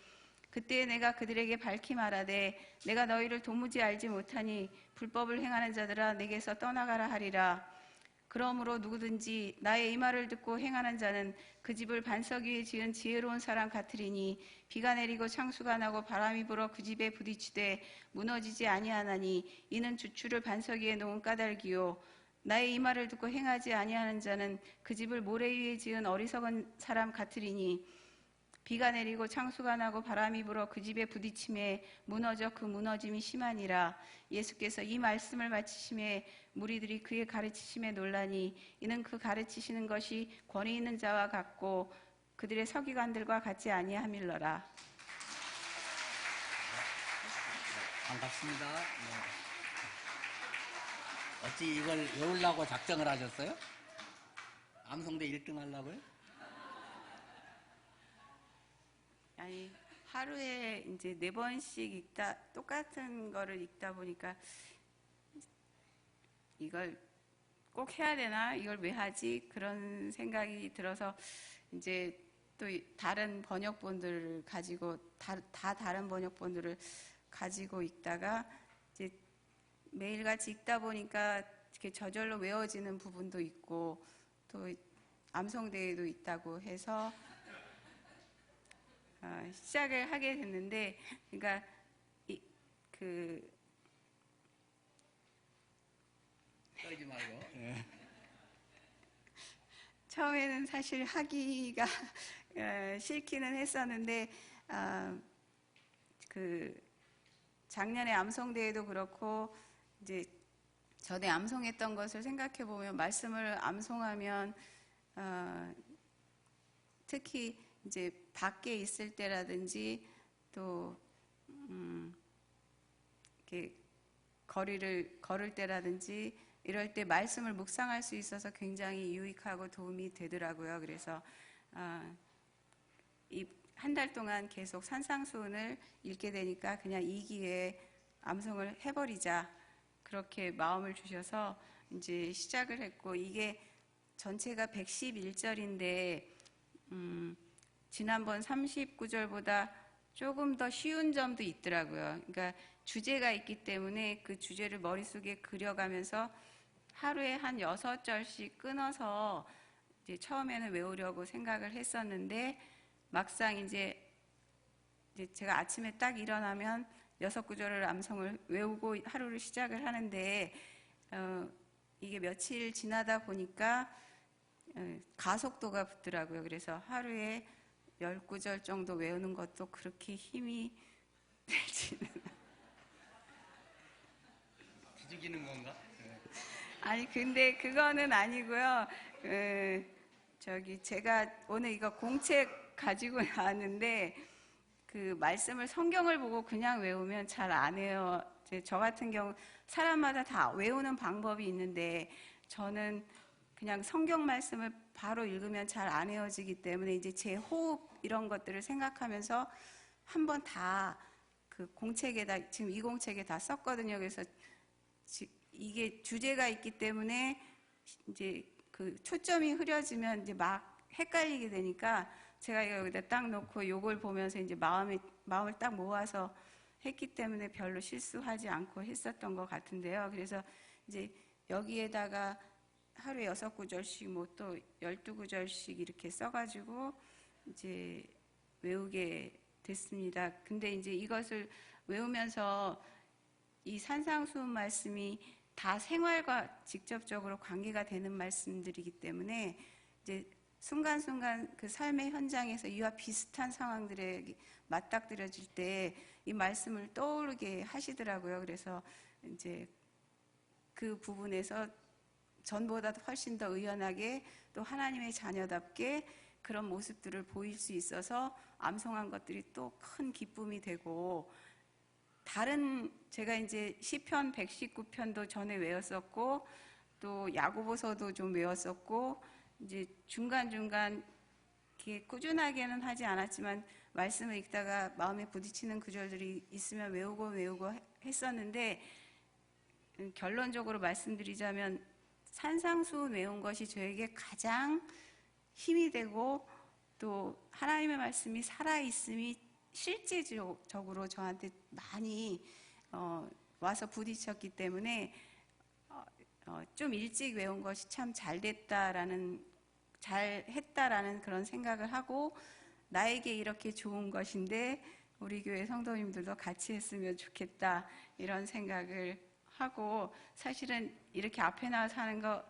Speaker 2: 그때 내가 그들에게 밝히 말하되 내가 너희를 도무지 알지 못하니 불법을 행하는 자들아 내게서 떠나가라 하리라. 그러므로 누구든지 나의 이 말을 듣고 행하는 자는 그 집을 반석 위에 지은 지혜로운 사람 같으리니 비가 내리고 창수가 나고 바람이 불어 그 집에 부딪히되 무너지지 아니하나니 이는 주추를 반석 위에 놓은 까닭이요 나의 이 말을 듣고 행하지 아니하는 자는 그 집을 모래 위에 지은 어리석은 사람 같으리니 비가 내리고 창수가 나고 바람이 불어 그 집에 부딪힘에 무너져 그 무너짐이 심하니라. 예수께서 이 말씀을 마치심에 무리들이 그의 가르치심에 놀라니 이는 그 가르치시는 것이 권위 있는 자와 같고 그들의 서기관들과 같지 아니함일러라.
Speaker 1: 반갑습니다. 네. 어찌 이걸 외우려고 작정을 하셨어요? 암송대 1등 하려고요?
Speaker 2: 아니 하루에 이제 4번씩 읽다 똑같은 거를 읽다 보니까 이걸 꼭 해야 되나 이걸 왜 하지 그런 생각이 들어서 이제 또 다른 번역본들을 가지고 다 다른 번역본들을 가지고 읽다가 이제 매일같이 읽다 보니까 이렇게 저절로 외워지는 부분도 있고 또 암송대회도 있다고 해서 시작을 하게 됐는데, 그러니까
Speaker 1: 떨지 말고.
Speaker 2: 처음에는 사실 하기가 싫기는 했었는데 작년에 암송대회도 그렇고 이제 전에 암송했던 것을 생각해 보면 말씀을 암송하면 특히 이제 밖에 있을 때라든지 또 이렇게 거리를 걸을 때라든지 이럴 때 말씀을 묵상할 수 있어서 굉장히 유익하고 도움이 되더라고요. 그래서 이 한 달 동안 계속 산상수훈을 읽게 되니까 그냥 이 기회에 암송을 해버리자 그렇게 마음을 주셔서 이제 시작을 했고 이게 전체가 111절인데 지난번 39절보다 조금 더 쉬운 점도 있더라고요. 그러니까 주제가 있기 때문에 그 주제를 머릿속에 그려가면서 하루에 한 6절씩 끊어서 이제 처음에는 외우려고 생각을 했었는데 막상 이제 제가 아침에 딱 일어나면 6구절을 암송을 외우고 하루를 시작을 하는데 이게 며칠 지나다 보니까 가속도가 붙더라고요. 그래서 하루에 10구절 정도 외우는 것도 그렇게 힘이 들지는.
Speaker 1: 기죽이는 건가?
Speaker 2: 아니, 근데 그거는 아니고요. 제가 오늘 이거 공책 가지고 나왔는데, 그 말씀을 성경을 보고 그냥 외우면 잘 안 해요. 저 같은 경우 사람마다 다 외우는 방법이 있는데, 저는 그냥 성경 말씀을 바로 읽으면 잘 안 외워지기 때문에 이제 제 호흡 이런 것들을 생각하면서 한번 다 그 공책에다, 지금 이 공책에 다 썼거든요. 그래서 이게 주제가 있기 때문에 이제 그 초점이 흐려지면 이제 막 헷갈리게 되니까 제가 여기다 딱 놓고 요걸 보면서 이제 마음을 딱 모아서 했기 때문에 별로 실수하지 않고 했었던 것 같은데요. 그래서 이제 여기에다가 하루에 6구절씩 뭐 또 12구절씩 이렇게 써가지고 이제 외우게 됐습니다. 근데 이제 이것을 외우면서 이 산상수훈 말씀이 다 생활과 직접적으로 관계가 되는 말씀들이기 때문에 이제 순간순간 그 삶의 현장에서 이와 비슷한 상황들에 맞닥뜨려질 때 이 말씀을 떠오르게 하시더라고요. 그래서 이제 그 부분에서 전보다 훨씬 더 의연하게 또 하나님의 자녀답게 그런 모습들을 보일 수 있어서 암송한 것들이 또 큰 기쁨이 되고, 다른 제가 이제 시편 119편도 전에 외웠었고 또 야고보서도 좀 외웠었고 이제 중간중간 이렇게 꾸준하게는 하지 않았지만 말씀을 읽다가 마음에 부딪히는 구절들이 있으면 외우고 했었는데, 결론적으로 말씀드리자면 산상수훈 외운 것이 저에게 가장 힘이 되고 또 하나님의 말씀이 살아있음이 실제적으로 저한테 많이 와서 부딪혔기 때문에 좀 일찍 외운 것이 참 잘했다라는 그런 생각을 하고, 나에게 이렇게 좋은 것인데 우리 교회 성도님들도 같이 했으면 좋겠다 이런 생각을 하고, 사실은 이렇게 앞에 나와서 하는 거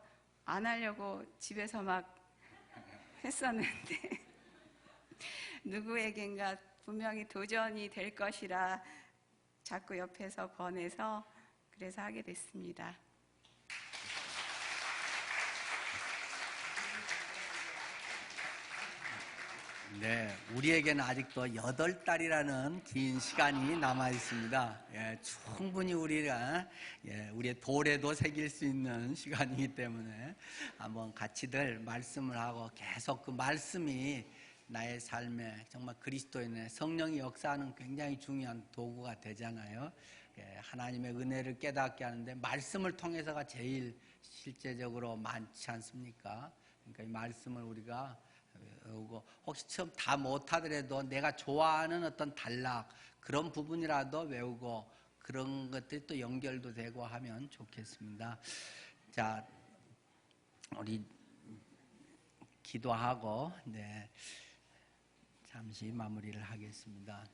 Speaker 2: 안 하려고 집에서 막 했었는데 누구에겐가 분명히 도전이 될 것이라 자꾸 옆에서 권해서 그래서 하게 됐습니다.
Speaker 1: 네, 우리에게는 아직도 8달이라는 긴 시간이 남아 있습니다. 충분히 우리가 우리의 돌에도 새길 수 있는 시간이기 때문에 한번 같이들 말씀을 하고 계속 그 말씀이 나의 삶에 정말 그리스도인의 성령이 역사하는 굉장히 중요한 도구가 되잖아요. 하나님의 은혜를 깨닫게 하는데 말씀을 통해서가 제일 실제적으로 많지 않습니까? 그러니까 이 말씀을 우리가 외우고, 혹시 처음 다 못하더라도 내가 좋아하는 어떤 단락 그런 부분이라도 외우고 그런 것들이 또 연결도 되고 하면 좋겠습니다. 자, 우리 기도하고 잠시 마무리를 하겠습니다.